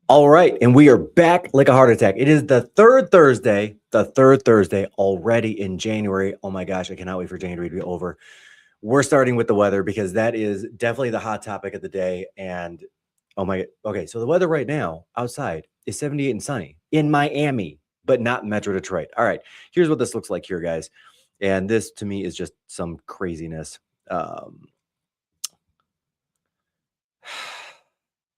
All right, and we are back like a heart attack. It is the third Thursday already in January. Oh my gosh, I cannot wait for January to be over. We're starting with the weather because that is definitely the hot topic of the day. And oh my, okay, so the weather right now outside is 78 and sunny in Miami, but not Metro Detroit. All right, here's what this looks like here, guys. And this to me is just some craziness. Um,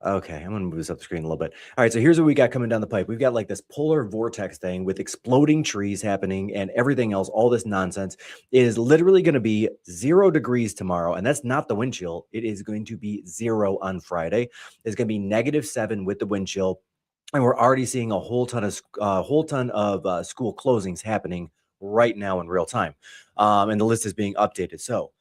Okay, I'm gonna move this up the screen a little bit. All right, so here's what we got coming down the pipe. We've got like this polar vortex thing with exploding trees happening and everything else, all this nonsense. It is literally going to be 0 degrees tomorrow, and that's not the wind chill. It is going to be 0 on Friday. It's going to be -7 with the wind chill, and we're already seeing a whole ton of school closings happening right now in real time, and the list is being updated. So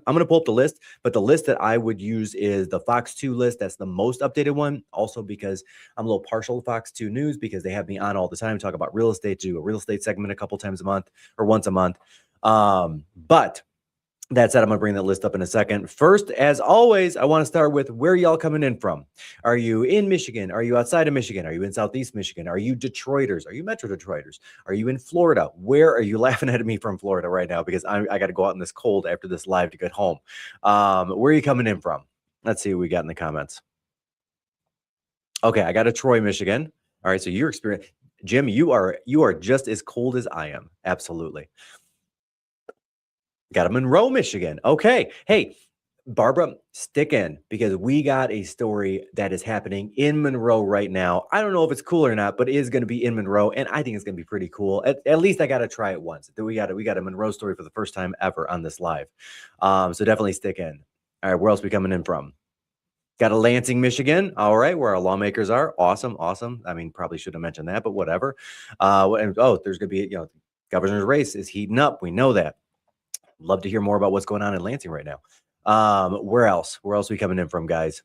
I'm going to pull up the list, but the list that I would use is the Fox 2 list. That's the most updated one. Also, because I'm a little partial to Fox 2 News because they have me on all the time, talk about real estate, do a real estate segment a couple times a month or once a month. But that said, I'm going to bring that list up in a second. First, as always, I want to start with where y'all coming in from. Are you in Michigan? Are you outside of Michigan? Are you in Southeast Michigan? Are you Detroiters? Are you Metro Detroiters? Are you in Florida? Where are you laughing at me from Florida right now? Because I got to go out in this cold after this live to get home. Where are you coming in from? Let's see what we got in the comments. Okay, I got a Troy, Michigan. All right, so your experience, Jim, you are just as cold as I am. Absolutely. Got a Monroe, Michigan. Okay. Hey, Barbara, stick in because we got a story that is happening in Monroe right now. I don't know if it's cool or not, but it is going to be in Monroe, and I think it's going to be pretty cool. At least I got to try it once. We got a Monroe story for the first time ever on this live. So definitely stick in. All right, where else we coming in from? Got a Lansing, Michigan. All right, where our lawmakers are. Awesome, awesome. I mean, probably should have mentioned that, but whatever. And there's going to be governor's race is heating up. We know that. Love to hear more about what's going on in Lansing right now. Where else? Where else are we coming in from, guys?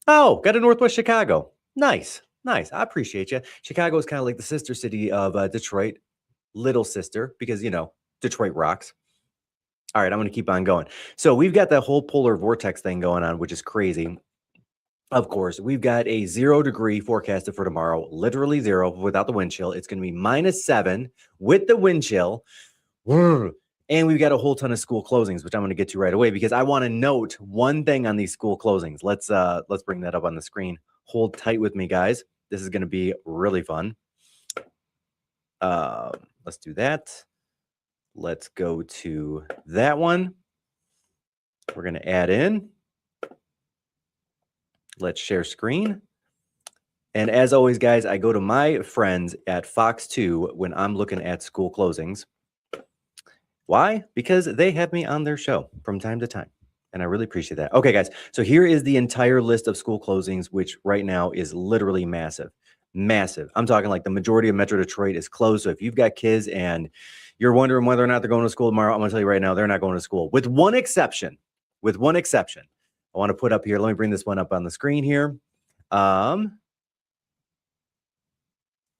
Oh, got a Northwest Chicago. Nice, nice. I appreciate you. Chicago is kind of like the sister city of Detroit, little sister, because Detroit rocks. All right, I'm going to keep on going. So we've got that whole polar vortex thing going on, which is crazy. Of course, we've got a 0 degree forecasted for tomorrow, literally 0 without the wind chill. It's going to be -7 with the wind chill. And we've got a whole ton of school closings, which I'm going to get to right away because I want to note one thing on these school closings. Let's bring that up on the screen. Hold tight with me, guys. This is going to be really fun. Let's do that. Let's go to that one. We're going to add in. Let's share screen. And as always, guys, I go to my friends at Fox 2 when I'm looking at school closings. Why? Because they have me on their show from time to time. And I really appreciate that. Okay, guys. So here is the entire list of school closings, which right now is literally massive. Massive. I'm talking like the majority of Metro Detroit is closed. So if you've got kids and you're wondering whether or not they're going to school tomorrow, I'm going to tell you right now, they're not going to school. With one exception. With one exception. I want to put up here. Let me bring this one up on the screen here.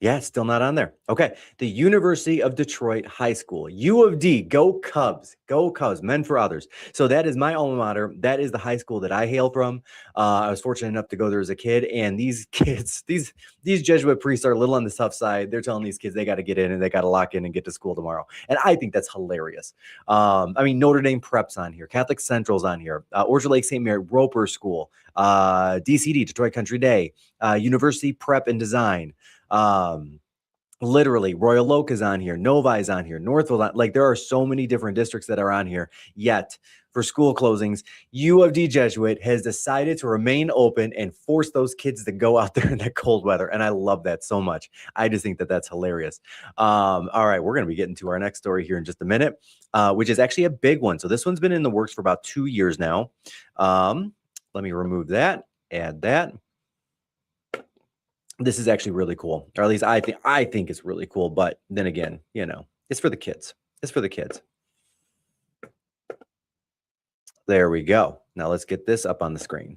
Yeah, it's still not on there. Okay. The University of Detroit High School, U of D, go Cubs, men for others. So that is my alma mater. That is the high school that I hail from. I was fortunate enough to go there as a kid, and these kids, these Jesuit priests are a little on the tough side. They're telling these kids they got to get in and they got to lock in and get to school tomorrow. And I think that's hilarious. I mean, Notre Dame Prep's on here, Catholic Central's on here, Orchard Lake St. Mary, Roper School, DCD, Detroit Country Day, University Prep and Design. Literally Royal Oak is on here, Novi is on here, Northville, like there are so many different districts that are on here. Yet for school closings, U of D Jesuit has decided to remain open and force those kids to go out there in that cold weather. And I love that so much. I just think that that's hilarious. All right, we're going to be getting to our next story here in just a minute, which is actually a big one. So this one's been in the works for about 2 years now. Let me remove that, add that. This is actually really cool, or at least I think it's really cool. But then again, it's for the kids. It's for the kids. There we go. Now let's get this up on the screen.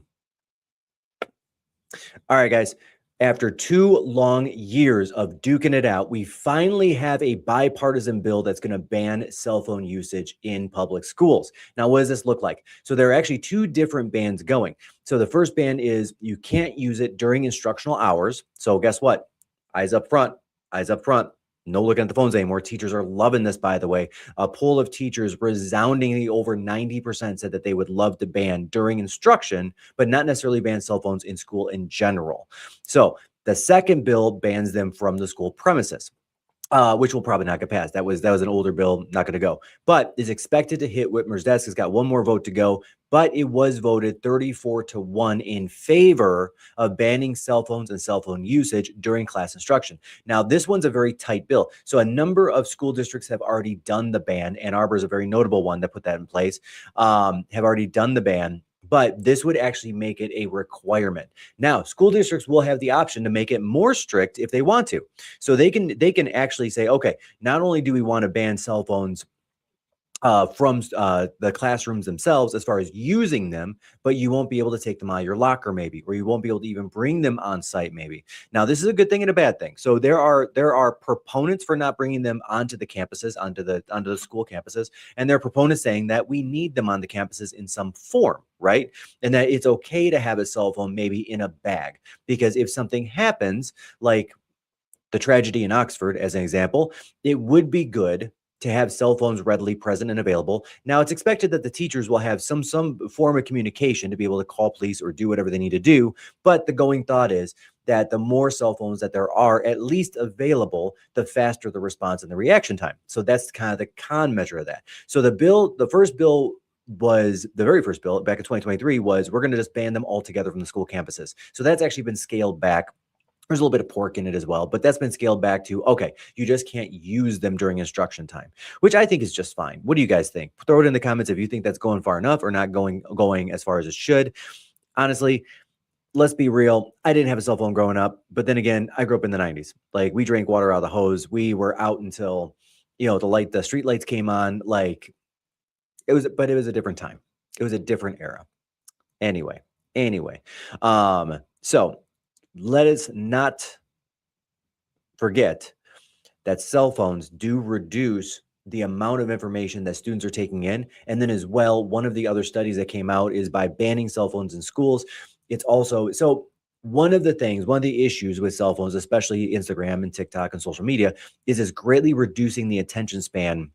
All right, guys. After 2 long years of duking it out, we finally have a bipartisan bill that's going to ban cell phone usage in public schools. Now, what does this look like? So there are actually 2 different bans going. So the first ban is you can't use it during instructional hours. So guess what? Eyes up front, eyes up front. No looking at the phones anymore. Teachers are loving this, by the way. A poll of teachers resoundingly over 90% said that they would love to ban during instruction, but not necessarily ban cell phones in school in general. So the second bill bans them from the school premises. Which will probably not get passed. That was an older bill, not going to go, but is expected to hit Whitmer's desk. It's got one more vote to go, but it was voted 34-1 in favor of banning cell phones and cell phone usage during class instruction. Now, this one's a very tight bill. So a number of school districts have already done the ban. Ann Arbor is a very notable one that put that in place, have already done the ban. But this would actually make it a requirement. Now, school districts will have the option to make it more strict if they want to. So they can actually say, okay, not only do we want to ban cell phones from the classrooms themselves as far as using them, but you won't be able to take them out of your locker maybe, or you won't be able to even bring them on site maybe. Now, this is a good thing and a bad thing. So there are proponents for not bringing them onto the campuses, onto the school campuses, and there are proponents saying that we need them on the campuses in some form, right? And that it's okay to have a cell phone maybe in a bag, because if something happens, like the tragedy in Oxford as an example, it would be good to have cell phones readily present and available. Now, it's expected that the teachers will have some form of communication to be able to call police or do whatever they need to do. But the going thought is that the more cell phones that there are at least available, the faster the response and the reaction time. So that's kind of the con measure of that. So the very first bill back in 2023 was, we're going to just ban them altogether from the school campuses. So that's actually been scaled back. There's a little bit of pork in it as well, but that's been scaled back to, okay, you just can't use them during instruction time, which I think is just fine. What do you guys think? Throw it in the comments if you think that's going far enough or not going as far as it should. Honestly, let's be real. I didn't have a cell phone growing up, but then again, I grew up in the 90s. Like, we drank water out of the hose. We were out until, the street lights came on. Like, it was a different time. It was a different era. Anyway. So let us not forget that cell phones do reduce the amount of information that students are taking in. And then as well, one of the other studies that came out is by banning cell phones in schools, it's also, so one of the issues with cell phones, especially Instagram and TikTok and social media, is it's greatly reducing the attention span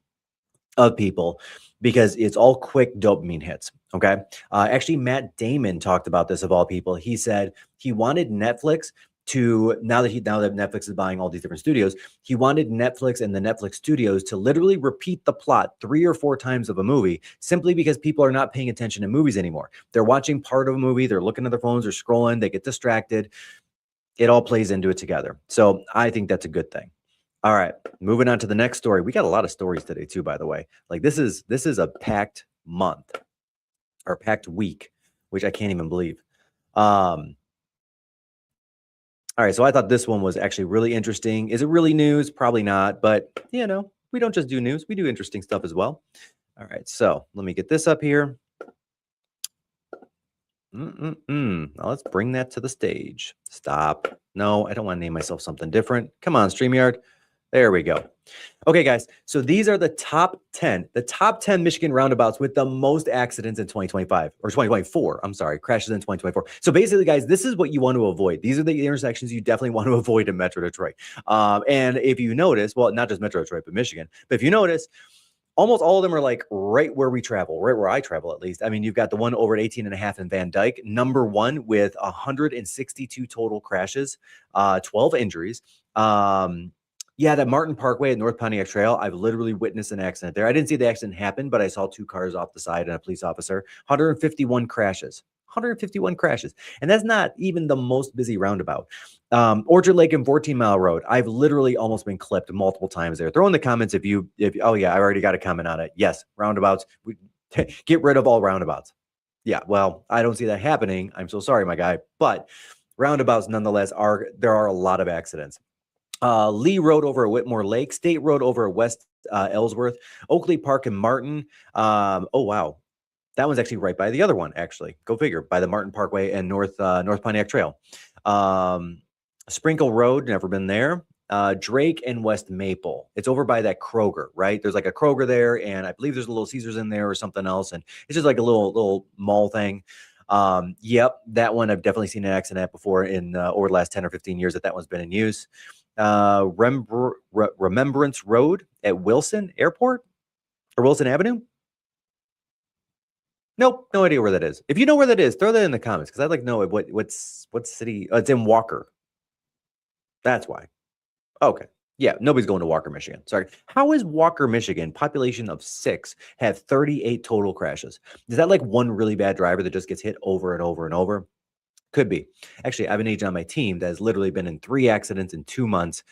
of people, because it's all quick dopamine hits. Okay. Actually, Matt Damon talked about this, of all people. He said he wanted Netflix to, now that Netflix is buying all these different studios, he wanted Netflix and the Netflix studios to literally repeat the plot 3 or 4 times of a movie, simply because people are not paying attention to movies anymore. They're watching part of a movie, they're looking at their phones, they're scrolling, they get distracted. It all plays into it together. So I think that's a good thing. All right, moving on to the next story. We got a lot of stories today too, by the way. Like, this is a packed month, or packed week, which I can't even believe. All right, so I thought this one was actually really interesting. Is it really news? Probably not, but we don't just do news, we do interesting stuff as well. All right, so let me get this up here. Now let's bring that to the stage. Stop. No, I don't want to name myself something different. Come on, StreamYard. There we go. Okay, guys. So these are the top 10 Michigan roundabouts with the most accidents in 2025 or 2024. I'm sorry, crashes in 2024. So basically, guys, this is what you want to avoid. These are the intersections you definitely want to avoid in Metro Detroit. And if you notice, well, not just Metro Detroit, but Michigan, but if you notice, almost all of them are like right where we travel, right where I travel, at least. I mean, you've got the one over at 18.5 in Van Dyke, #1 with 162 total crashes, 12 injuries. Yeah, that Martin Parkway at North Pontiac Trail, I've literally witnessed an accident there. I didn't see the accident happen, but I saw 2 cars off the side and a police officer. 151 crashes. 151 crashes. And that's not even the most busy roundabout. Orchard Lake and 14 Mile Road, I've literally almost been clipped multiple times there. Throw in the comments if oh yeah, I already got a comment on it. Yes, roundabouts. Get rid of all roundabouts. Yeah, well, I don't see that happening. I'm so sorry, my guy. But roundabouts, nonetheless, there are a lot of accidents. Lee Road over at Whitmore Lake, State Road over at West Ellsworth, Oakley Park and Martin. Oh, wow. That one's actually right by the other one, actually. Go figure, by the Martin Parkway and North Pontiac Trail. Sprinkle Road, never been there. Drake and West Maple. It's over by that Kroger, right? There's like a Kroger there, and I believe there's a Little Caesars in there or something else, and it's just like a little mall thing. Yep, that one I've definitely seen an accident at before in over the last 10 or 15 years that one's been in use. Remembrance Road at Wilson Airport or Wilson Avenue. Nope, no idea where that is. If you know where that is, throw that in the comments because I'd like to know what city. It's in Walker. That's why. Okay. Yeah, nobody's going to Walker, Michigan. Sorry. How is Walker, Michigan, population of 6, have 38 total crashes? Is that like one really bad driver that just gets hit over and over and over? Could be. Actually, I have an agent on my team that has literally been in 3 accidents in 2 months,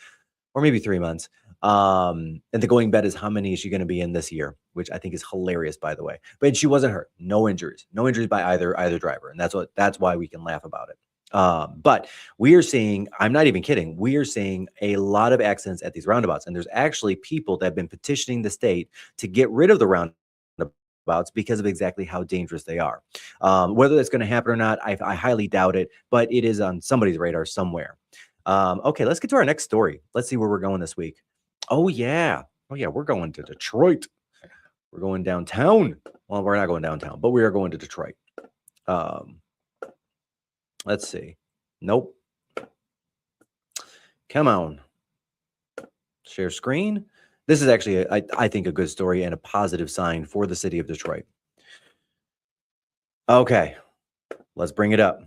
or maybe 3 months. And the going bet is how many is she going to be in this year, which I think is hilarious, by the way. But she wasn't hurt. No injuries by either driver, and that's why we can laugh about it. But we are seeing, I'm not even kidding, we are seeing a lot of accidents at these roundabouts. And there's actually people that have been petitioning the state to get rid of the roundabouts because of exactly how dangerous they are. Whether that's going to happen or not, I highly doubt it, but it is on somebody's radar somewhere. Okay, let's get to our next story. Let's see where we're going this week. Oh, yeah. We're going to Detroit. We're going downtown. Well, we're not going downtown, but we are going to Detroit. Let's see. Nope. Come on. Share screen. This is actually, I think, a good story and a positive sign for the city of Detroit. Okay, let's bring it up.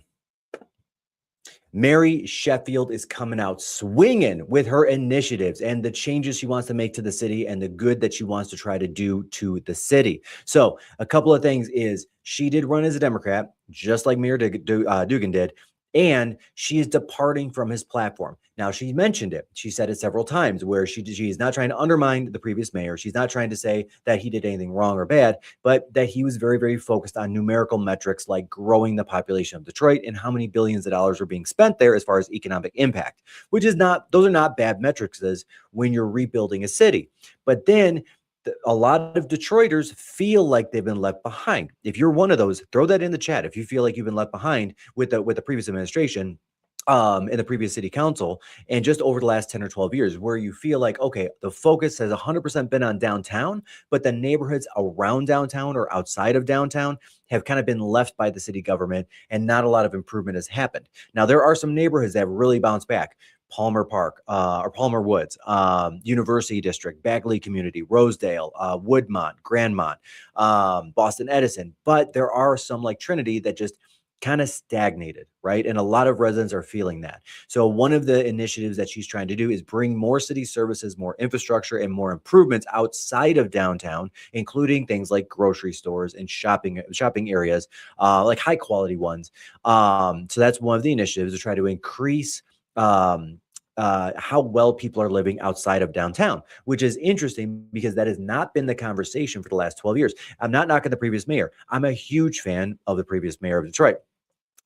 Mary Sheffield is coming out swinging with her initiatives and the changes she wants to make to the city and the good that she wants to try to do to the city. So a couple of things is she did run as a Democrat, just like Mayor Dugan did, and she is departing from his platform. Now, she mentioned it. She said it several times where she's not trying to undermine the previous mayor. She's not trying to say that he did anything wrong or bad, but that he was very, very focused on numerical metrics like growing the population of Detroit and how many billions of dollars were being spent there as far as economic impact, which is not, those are not bad metrics when you're rebuilding a city. But then a lot of Detroiters feel like they've been left behind. If you're one of those, throw that in the chat. If you feel like you've been left behind with the previous administration, in the previous city council, and just over the last 10 or 12 years, where you feel like, okay, the focus has 100% been on downtown, but the neighborhoods around downtown or outside of downtown have kind of been left by the city government, and not a lot of improvement has happened. Now, there are some neighborhoods that have really bounced back. Palmer Park, or Palmer Woods, University District, Bagley Community, Rosedale, Woodmont, Grandmont, Boston Edison. But there are some like Trinity that just kind of stagnated, right? And a lot of residents are feeling that. So one of the initiatives that she's trying to do is bring more city services, more infrastructure, and more improvements outside of downtown, including things like grocery stores and shopping areas, like high quality ones. So that's one of the initiatives to try to increase how well people are living outside of downtown, which is interesting because that has not been the conversation for the last 12 years. I'm not knocking the previous mayor. I'm a huge fan of the previous mayor of Detroit.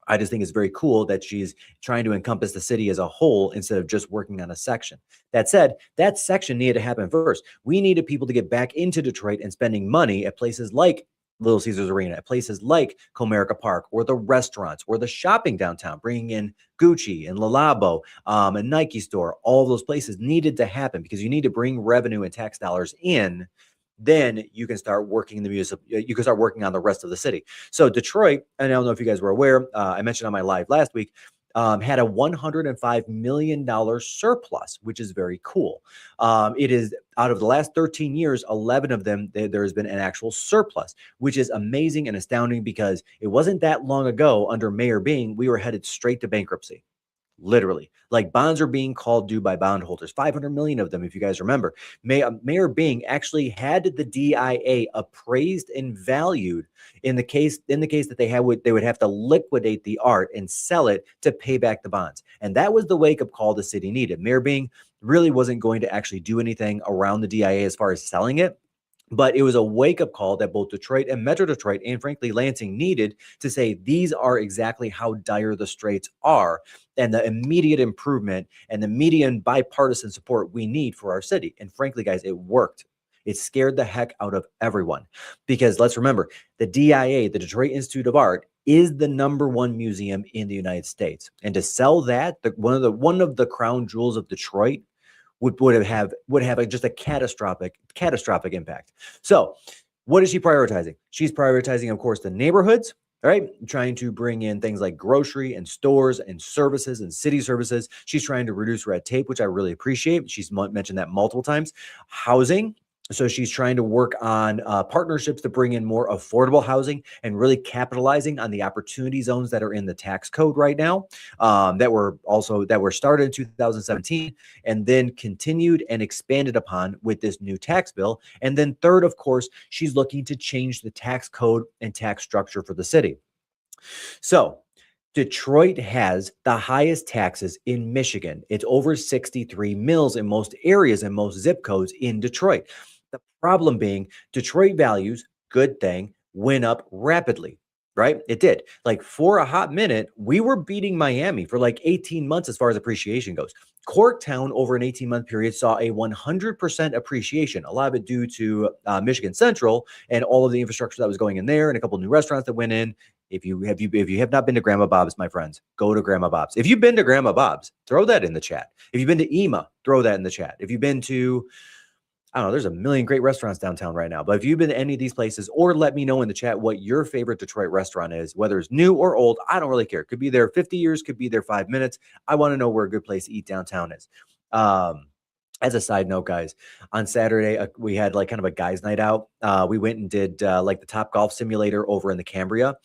I just think it's very cool that she's trying to encompass the city as a whole instead of just working on a section. That said, that section needed to happen first. We needed people to get back into Detroit and spending money at places like Little Caesars Arena, at places like Comerica Park, or the restaurants, or the shopping downtown, bringing in Gucci and Le Labo, a Nike store. All those places needed to happen because you need to bring revenue and tax dollars in. Then you can start working you can start working on the rest of the city. So Detroit, and I don't know if you guys were aware, I mentioned on my live last week, had a $105 million surplus, which is very cool. It is out of the last 13 years, 11 of them, there has been an actual surplus, which is amazing and astounding because it wasn't that long ago under Mayor Bing, we were headed straight to bankruptcy. Literally, like bonds are being called due by bondholders, 500 million of them. If you guys remember, Mayor Bing actually had the DIA appraised and valued in the case that they would have to liquidate the art and sell it to pay back the bonds. And that was the wake up call the city needed. Mayor Bing really wasn't going to actually do anything around the DIA as far as selling it. But it was a wake-up call that both Detroit and Metro Detroit and frankly Lansing needed to say these are exactly how dire the straits are and the immediate improvement and the median bipartisan support we need for our city. And frankly, guys, it worked. It scared the heck out of everyone because let's remember the DIA, the Detroit Institute of Art, is the #1 museum in the United States. And to sell that, one of the crown jewels of Detroit would have just a catastrophic impact. So what is she prioritizing? She's prioritizing, of course, the neighborhoods, right? Trying to bring in things like grocery and stores and services and city services. She's trying to reduce red tape, which I really appreciate. She's mentioned that multiple times. Housing. So she's trying to work on partnerships to bring in more affordable housing and really capitalizing on the opportunity zones that are in the tax code right now, that were started in 2017 and then continued and expanded upon with this new tax bill. And then third, of course, she's looking to change the tax code and tax structure for the city. So Detroit has the highest taxes in Michigan. It's over 63 mills in most areas and most zip codes in Detroit. The problem being Detroit values, good thing, went up rapidly, right? It did. Like for a hot minute, we were beating Miami for like 18 months as far as appreciation goes. Corktown over an 18-month period saw a 100% appreciation, a lot of it due to Michigan Central and all of the infrastructure that was going in there and a couple of new restaurants that went in. If you have not been to Grandma Bob's, my friends, go to Grandma Bob's. If you've been to Grandma Bob's, throw that in the chat. If you've been to Ema, throw that in the chat. If you've been to, I don't know, there's a million great restaurants downtown right now. But if you've been to any of these places, or let me know in the chat what your favorite Detroit restaurant is, whether it's new or old, I don't really care. Could be there 50 years, could be there 5 minutes. I want to know where a good place to eat downtown is. As a side note, guys, on Saturday, we had like kind of a guys' night out. We went and did like the Top Golf Simulator over in the Cambria,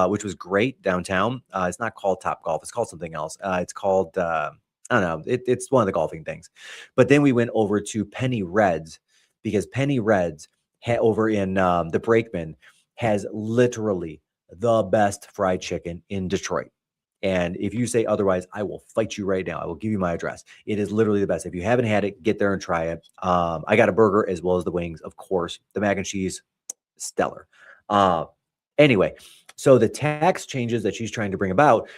which was great downtown. It's not called Top Golf. It's called something else. It's called, I don't know. It's one of the golfing things. But then we went over to Penny Reds because Penny Reds over in the Brakeman has literally the best fried chicken in Detroit. And if you say otherwise, I will fight you right now. I will give you my address. It is literally the best. If you haven't had it, get there and try it. I got a burger as well as the wings, of course. The mac and cheese, stellar. Anyway, so the tax changes that she's trying to bring about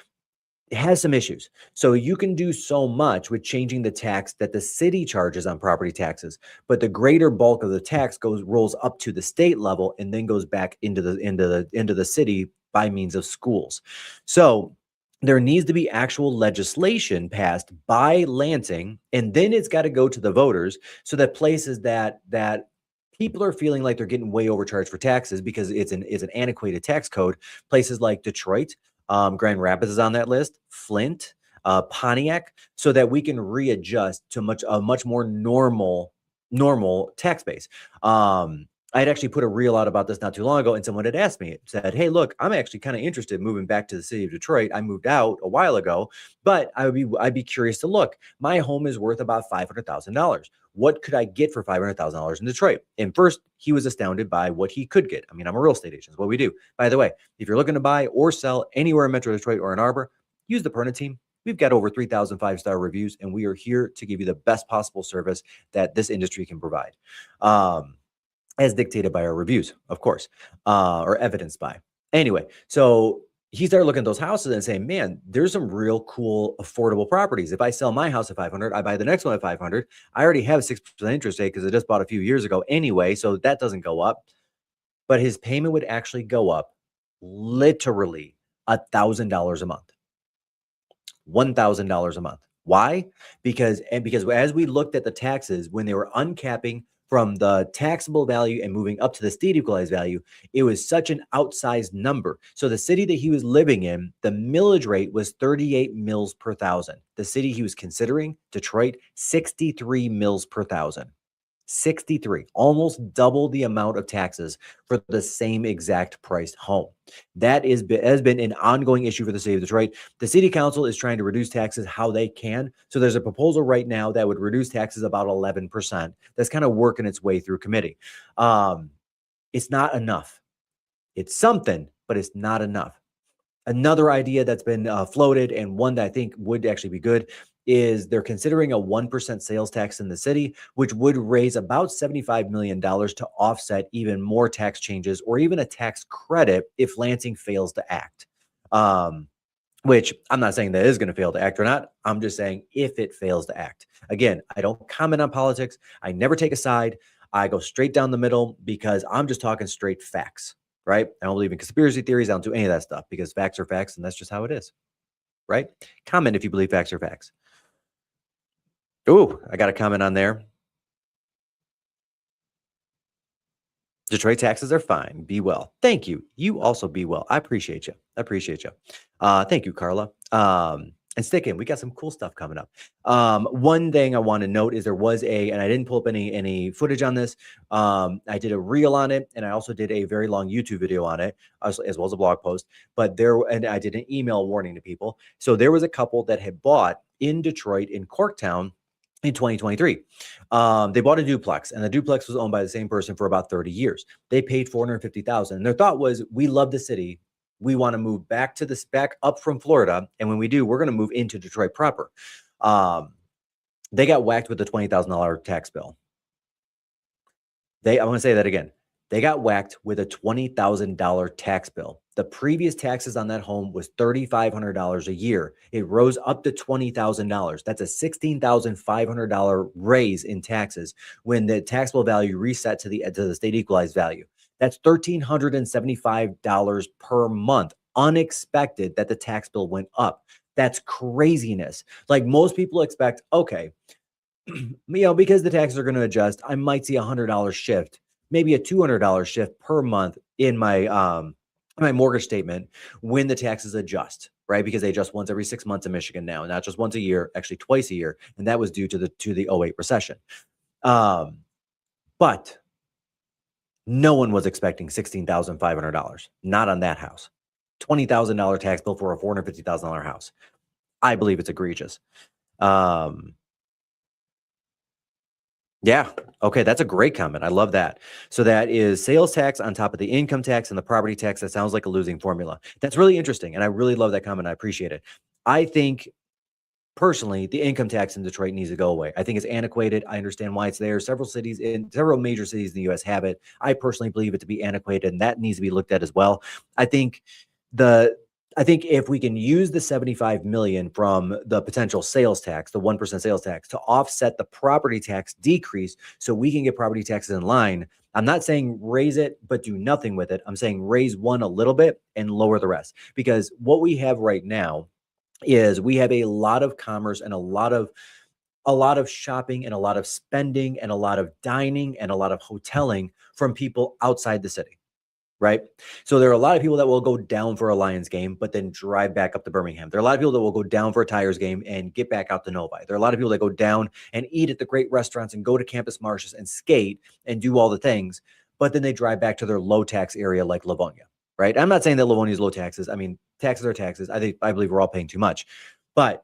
has some issues. So you can do so much with changing the tax that the city charges on property taxes, but the greater bulk of the tax rolls up to the state level and then goes back into the city by means of schools. So there needs to be actual legislation passed by Lansing, and then it's got to go to the voters so that places that people are feeling like they're getting way overcharged for taxes because it's an antiquated tax code. Places like Detroit, Grand Rapids is on that list, Flint, Pontiac, so that we can readjust to a much more normal tax base. I had actually put a reel out about this not too long ago, and someone had asked me, said, hey, look, I'm actually kind of interested in moving back to the city of Detroit. I moved out a while ago, but I'd be curious to look. My home is worth about $500,000. What could I get for $500,000 in Detroit? And first, he was astounded by what he could get. I mean, I'm a real estate agent. It's what we do. By the way, if you're looking to buy or sell anywhere in Metro Detroit or Ann Arbor, use the Perna team. We've got over 3,000 5-star reviews, and we are here to give you the best possible service that this industry can provide. As dictated by our reviews, of course, or evidenced by. Anyway, so he started looking at those houses and saying, man, there's some real cool, affordable properties. If I sell my house at 500, I buy the next one at 500. I already have 6% interest rate because I just bought a few years ago anyway, so that doesn't go up. But his payment would actually go up literally $1,000 a month. $1,000 a month. Why? Because as we looked at the taxes, when they were uncapping from the taxable value and moving up to the state equalized value, it was such an outsized number. So the city that he was living in, the millage rate was 38 mills per thousand. The city he was considering, Detroit, 63 mills per thousand. 63, almost double the amount of taxes for the same exact priced home. That has been an ongoing issue for the city of Detroit. The city council is trying to reduce taxes how they can. So there's a proposal right now that would reduce taxes about 11%. That's kind of working its way through committee. It's not enough. It's something, but it's not enough. Another idea that's been floated, and one that I think would actually be good, is they're considering a 1% sales tax in the city, which would raise about $75 million to offset even more tax changes or even a tax credit if Lansing fails to act. Which I'm not saying that is going to fail to act or not. I'm just saying if it fails to act. Again, I don't comment on politics. I never take a side. I go straight down the middle because I'm just talking straight facts. right? I don't believe in conspiracy theories. I don't do any of that stuff because facts are facts, and that's just how it is, right? Comment if you believe facts are facts. Ooh, I got a comment on there. Detroit taxes are fine. Be well. Thank you. You also be well. I appreciate you. I appreciate you. Thank you, Carla. And stick in. We got some cool stuff coming up. One thing I want to note is there was and I didn't pull up any footage on this. I did a reel on it, and I also did a very long YouTube video on it, as well as a blog post. And I did an email warning to people. So there was a couple that had bought in Detroit, in Corktown, in 2023. They bought a duplex, and the duplex was owned by the same person for about 30 years. They paid $450,000. And their thought was, we love the city. We want to move back up from Florida. And when we do, we're going to move into Detroit proper. They got whacked with a $20,000 tax bill. I'm going to say that again. They got whacked with a $20,000 tax bill. The previous taxes on that home was $3,500 a year. It rose up to $20,000. That's a $16,500 raise in taxes when the taxable value reset to the state equalized value. That's $1,375 per month. Unexpected that the tax bill went up. That's craziness. Like, most people expect, okay, because the taxes are going to adjust, I might see $100 shift, maybe a $200 shift per month in my mortgage statement when the taxes adjust, right? Because they adjust once every 6 months in Michigan now, not just once a year, actually twice a year. And that was due to the 2008 recession. But no one was expecting $16,500, not on that house. $20,000 tax bill for a $450,000 house. I believe it's egregious. Yeah. Okay. That's a great comment. I love that. So that is sales tax on top of the income tax and the property tax. That sounds like a losing formula. That's really interesting. And I really love that comment. I appreciate it. I think personally, the income tax in Detroit needs to go away. I think it's antiquated. I understand why it's there. Several major cities in the U.S. have it. I personally believe it to be antiquated, and that needs to be looked at as well. I think if we can use the $75 million from the potential sales tax, the 1% sales tax, to offset the property tax decrease so we can get property taxes in line. I'm not saying raise it, but do nothing with it. I'm saying raise one a little bit and lower the rest. Because what we have right now is we have a lot of commerce and a lot of shopping and a lot of spending and a lot of dining and a lot of hoteling from people outside the city. Right. So there are a lot of people that will go down for a Lions game, but then drive back up to Birmingham. There are a lot of people that will go down for a Tigers game and get back out to Novi. There are a lot of people that go down and eat at the great restaurants and go to Campus Martius and skate and do all the things, but then they drive back to their low tax area like Livonia. Right. I'm not saying that Livonia is low taxes. I mean, taxes are taxes. I believe we're all paying too much, but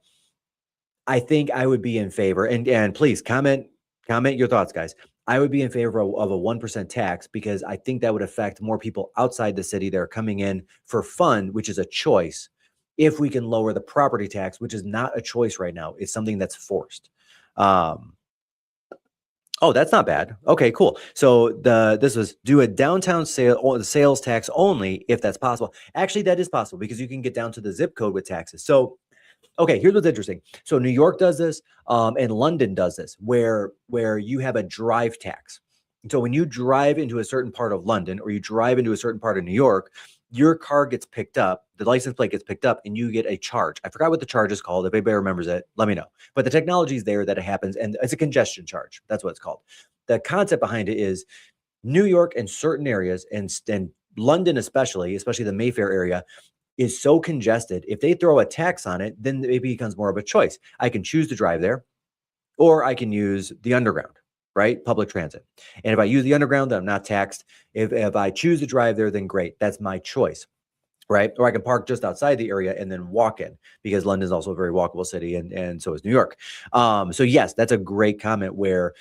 I think I would be in favor, and please comment your thoughts, guys. I would be in favor of a 1% tax because I think that would affect more people outside the city that are coming in for fun, which is a choice. If we can lower the property tax, which is not a choice right now, it's something that's forced. Oh, that's not bad. Okay, cool. So this was do a downtown sales tax only if that's possible. Actually, that is possible because you can get down to the zip code with taxes. So okay, here's what's interesting. So New York does this, and London does this, where you have a drive tax. So when you drive into a certain part of London or you drive into a certain part of New York, your car gets picked up, the license plate gets picked up, and you get a charge. I forgot what the charge is called. If anybody remembers it, let me know. But the technology is there that it happens, and it's a congestion charge. That's what it's called. The concept behind it is New York and certain areas, and London especially the Mayfair area, is so congested. If they throw a tax on it, then it becomes more of a choice. I can choose to drive there, or I can use the underground, right? Public transit. And if I use the underground, then I'm not taxed. If I choose to drive there, then great. That's my choice, right? Or I can park just outside the area and then walk in, because London is also a very walkable city, and so is New York. So yes, that's a great comment where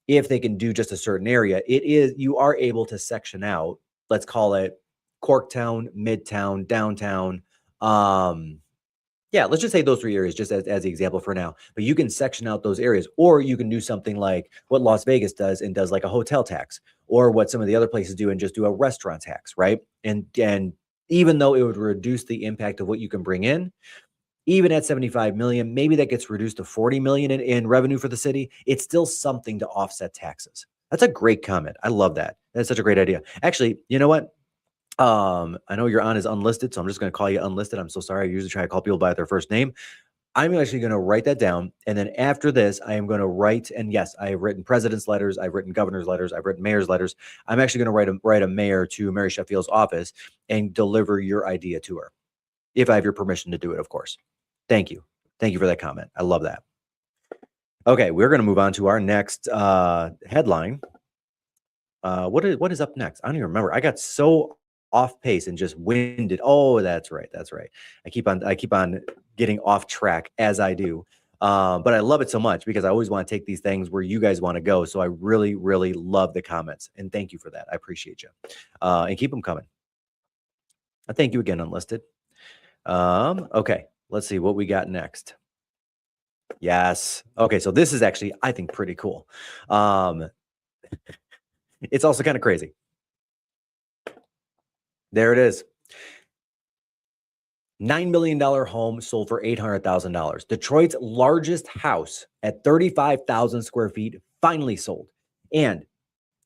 if they can do just a certain area, you are able to section out, let's call it Corktown, Midtown, downtown. Yeah, let's just say those three areas just as the example for now. But you can section out those areas, or you can do something like what Las Vegas does and does like a hotel tax, or what some of the other places do and just do a restaurant tax, right? And even though it would reduce the impact of what you can bring in, even at 75 million, maybe that gets reduced to 40 million in revenue for the city. It's still something to offset taxes. That's a great comment. I love that. That's such a great idea. Actually, you know what? I know you're on as unlisted, so I'm just going to call you unlisted. I'm so sorry. I usually try to call people by their first name. I'm actually going to write that down. And then after this, I am going to write, and yes, I have written president's letters. I've written governor's letters. I've written mayor's letters. I'm actually going to write a mayor to Mary Sheffield's office and deliver your idea to her. If I have your permission to do it, of course. Thank you. Thank you for that comment. I love that. Okay, we're going to move on to our next headline. What is up next? I don't even remember. I got so off pace and just winded. Oh, that's right. That's right. I keep on getting off track as I do. But I love it so much because I always want to take these things where you guys want to go. So I really, really love the comments. And thank you for that. I appreciate you. And keep them coming. Thank you again, Unlisted. Okay, let's see what we got next. Yes. Okay, so this is actually, I think, pretty cool. It's also kind of crazy. There it is. $9 million home sold for $800,000. Detroit's largest house at 35,000 square feet finally sold. And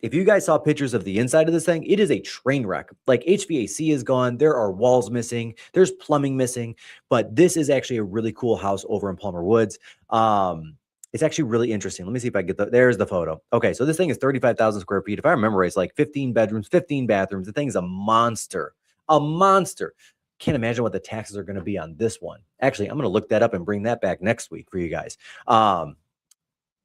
if you guys saw pictures of the inside of this thing, it is a train wreck. Like HVAC is gone. There are walls missing. There's plumbing missing. But this is actually a really cool house over in Palmer Woods. It's actually really interesting. Let me see if I get there's the photo. Okay, so this thing is 35,000 square feet. If I remember right, it's like 15 bedrooms, 15 bathrooms. The thing's a monster. A monster. Can't imagine what the taxes are going to be on this one. Actually, I'm going to look that up and bring that back next week for you guys.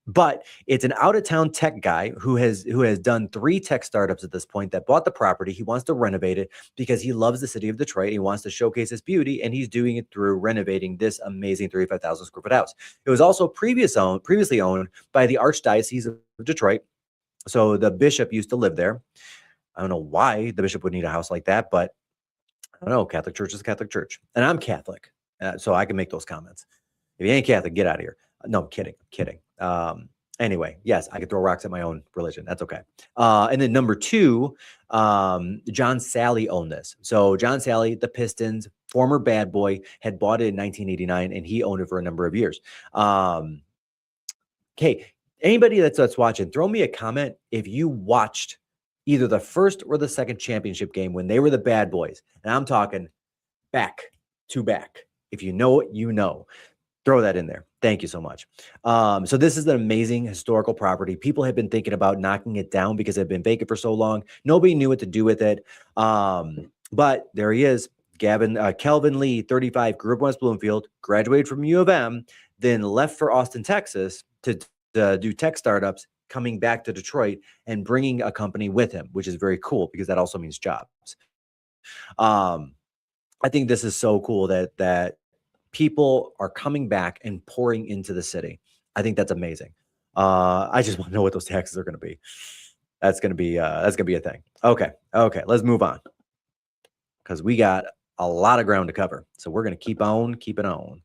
But it's an out-of-town tech guy who has done 3 tech startups at this point that bought the property. He wants to renovate it because he loves the city of Detroit. He wants to showcase its beauty, and he's doing it through renovating this amazing 35,000 square foot house. It was also previously owned by the Archdiocese of Detroit. So the bishop used to live there. I don't know why the bishop would need a house like that, but I don't know. Catholic Church is Catholic Church, and I'm Catholic, so I can make those comments. If you ain't Catholic, get out of here. No, I'm kidding. I'm kidding. Anyway, yes, I could throw rocks at my own religion. That's okay. And then number 2, John Sally owned this. So John Sally, the Pistons, former bad boy, had bought it in 1989, and he owned it for a number of years. Okay, anybody that's watching, throw me a comment if you watched either the first or the second championship game when they were the bad boys. And I'm talking back to back. If you know it, you know. Throw that in there. Thank you so much. So this is an amazing historical property. People have been thinking about knocking it down because it's been vacant for so long. Nobody knew what to do with it. But there he is. Kelvin Lee, 35, grew up in West Bloomfield, graduated from U of M, then left for Austin, Texas to do tech startups, coming back to Detroit and bringing a company with him, which is very cool because that also means jobs. I think this is so cool that people are coming back and pouring into the city. I think that's amazing. I just want to know what those taxes are going to be. That's going to be a thing. Okay, let's move on because we got a lot of ground to cover. So we're going to keep it on.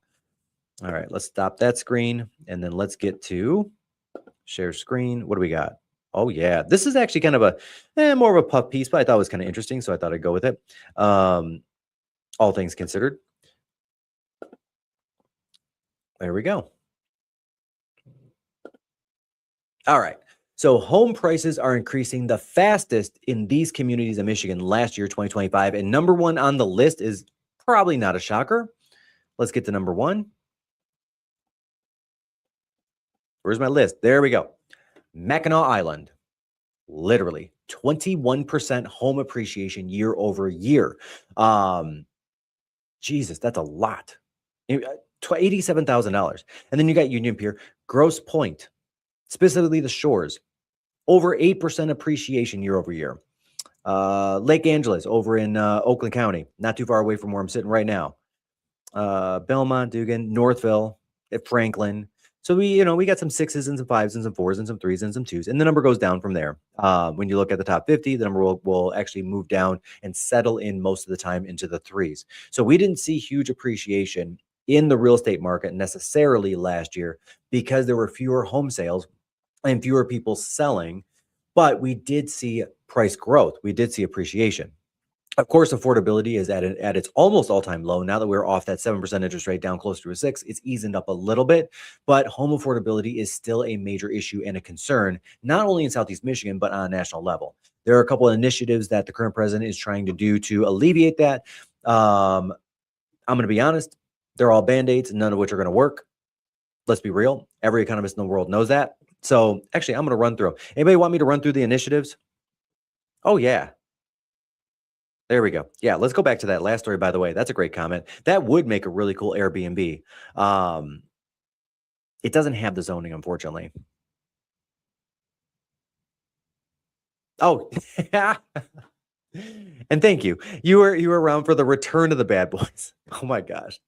All right, let's stop that screen and then let's get to share screen. What do we got? Oh yeah, this is actually kind of a more of a puff piece, but I thought it was kind of interesting, so I thought I'd go with it. All things considered. There we go. All right. So home prices are increasing the fastest in these communities in Michigan last year, 2025. And number 1 on the list is probably not a shocker. Let's get to number 1. Where's my list? There we go. Mackinac Island. Literally 21% home appreciation year over year. Jesus, that's a lot. $87,000. And then you got Union Pier, Grosse Pointe, specifically the shores, over 8% appreciation year over year. Lake Angeles over in Oakland County, not too far away from where I'm sitting right now. Belmont, Dugan, Northville, Franklin. So we got some 6s and some 5s and some 4s and some 3s and some 2s, and the number goes down from there. When you look at the top 50, the number will actually move down and settle in most of the time into the 3s. So we didn't see huge appreciation in the real estate market necessarily last year because there were fewer home sales and fewer people selling, but we did see price growth. We did see appreciation. Of course, affordability is at its almost all-time low. Now that we're off that 7% interest rate down close to a 6, it's easing up a little bit, but home affordability is still a major issue and a concern, not only in Southeast Michigan, but on a national level. There are a couple of initiatives that the current president is trying to do to alleviate that. I'm going to be honest, they're all band-aids, none of which are going to work. Let's be real. Every economist in the world knows that. So actually, I'm going to run through them. Anybody want me to run through the initiatives? Oh, yeah. There we go. Yeah, let's go back to that last story, by the way. That's a great comment. That would make a really cool Airbnb. It doesn't have the zoning, unfortunately. Oh, and thank you. You were around for the return of the bad boys. Oh my gosh.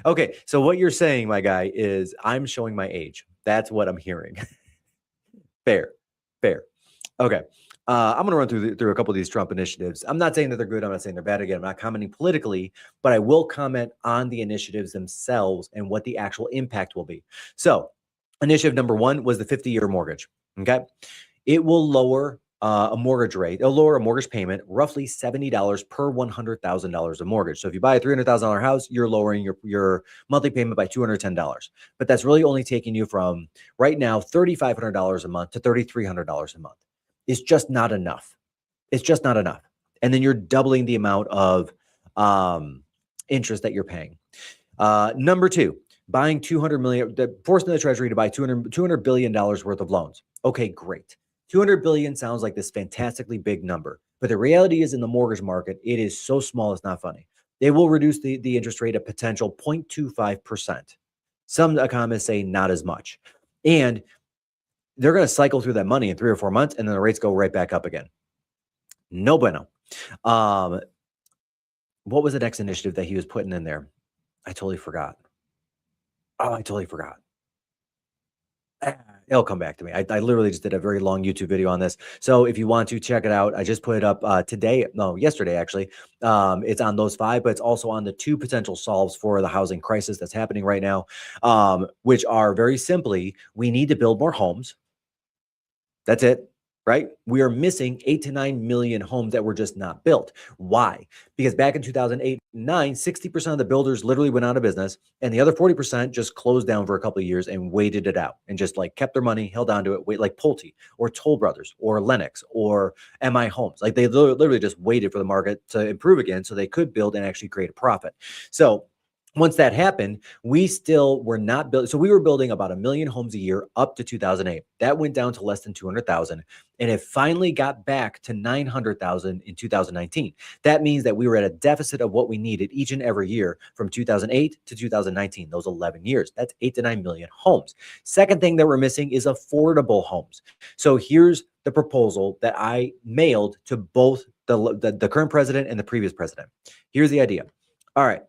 Okay, so what you're saying, my guy, is I'm showing my age. That's what I'm hearing. Fair, fair. Okay. I'm going to run through a couple of these Trump initiatives. I'm not saying that they're good. I'm not saying they're bad. Again, I'm not commenting politically, but I will comment on the initiatives themselves and what the actual impact will be. So initiative number one was the 50-year mortgage. Okay. It will lower a mortgage rate. It'll lower a mortgage payment roughly $70 per $100,000 of mortgage. So if you buy a $300,000 house, you're lowering your monthly payment by $210. But that's really only taking you from right now $3,500 a month to $3,300 a month. It's just not enough. It's just not enough. And then you're doubling the amount of interest that you're paying. Number two, buying 200 million, forcing the Treasury to buy $200 billion worth of loans. Okay, great. 200 billion sounds like this fantastically big number, but the reality is in the mortgage market, it is so small, it's not funny. They will reduce the interest rate a potential 0.25%. Some economists say not as much. And they're going to cycle through that money in 3 or 4 months, and then the rates go right back up again. No bueno. What was the next initiative that he was putting in there? I totally forgot. Oh, I totally forgot. It'll come back to me. I literally just did a very long YouTube video on this. So if you want to check it out, I just put it up yesterday, actually. It's on those 5, but it's also on the 2 potential solves for the housing crisis that's happening right now, which are very simply, we need to build more homes. That's it, right? We are missing 8 to 9 million homes that were just not built. Why? Because back in 2008 and 9, 60% of the builders literally went out of business, and the other 40% just closed down for a couple of years and waited it out and just like kept their money, held on to it, wait, like Pulte or Toll Brothers or Lennox or MI Homes. Like they literally just waited for the market to improve again so they could build and actually create a profit. So once that happened, we still were not building. So we were building about 1 million homes a year up to 2008. That went down to less than 200,000. And it finally got back to 900,000 in 2019. That means that we were at a deficit of what we needed each and every year from 2008 to 2019, those 11 years. That's 8 to 9 million homes. Second thing that we're missing is affordable homes. So here's the proposal that I mailed to both the current president and the previous president. Here's the idea. All right.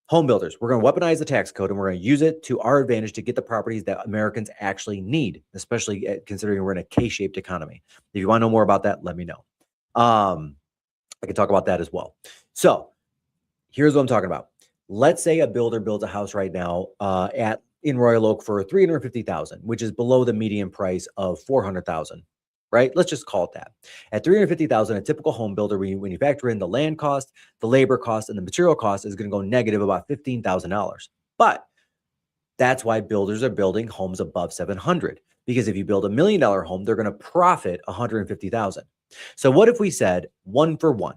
Home builders, we're going to weaponize the tax code and we're going to use it to our advantage to get the properties that Americans actually need, especially considering we're in a K-shaped economy. If you want to know more about that, let me know. I can talk about that as well. So here's what I'm talking about. Let's say a builder builds a house right now in Royal Oak for $350,000, which is below the median price of $400,000. Right? Let's just call it that. At $350,000, a typical home builder, when you factor in the land cost, the labor cost, and the material cost, is going to go negative about $15,000. But that's why builders are building homes above $700,000, because if you build $1 million home, they're going to profit $150,000. So what if we said 1 for 1?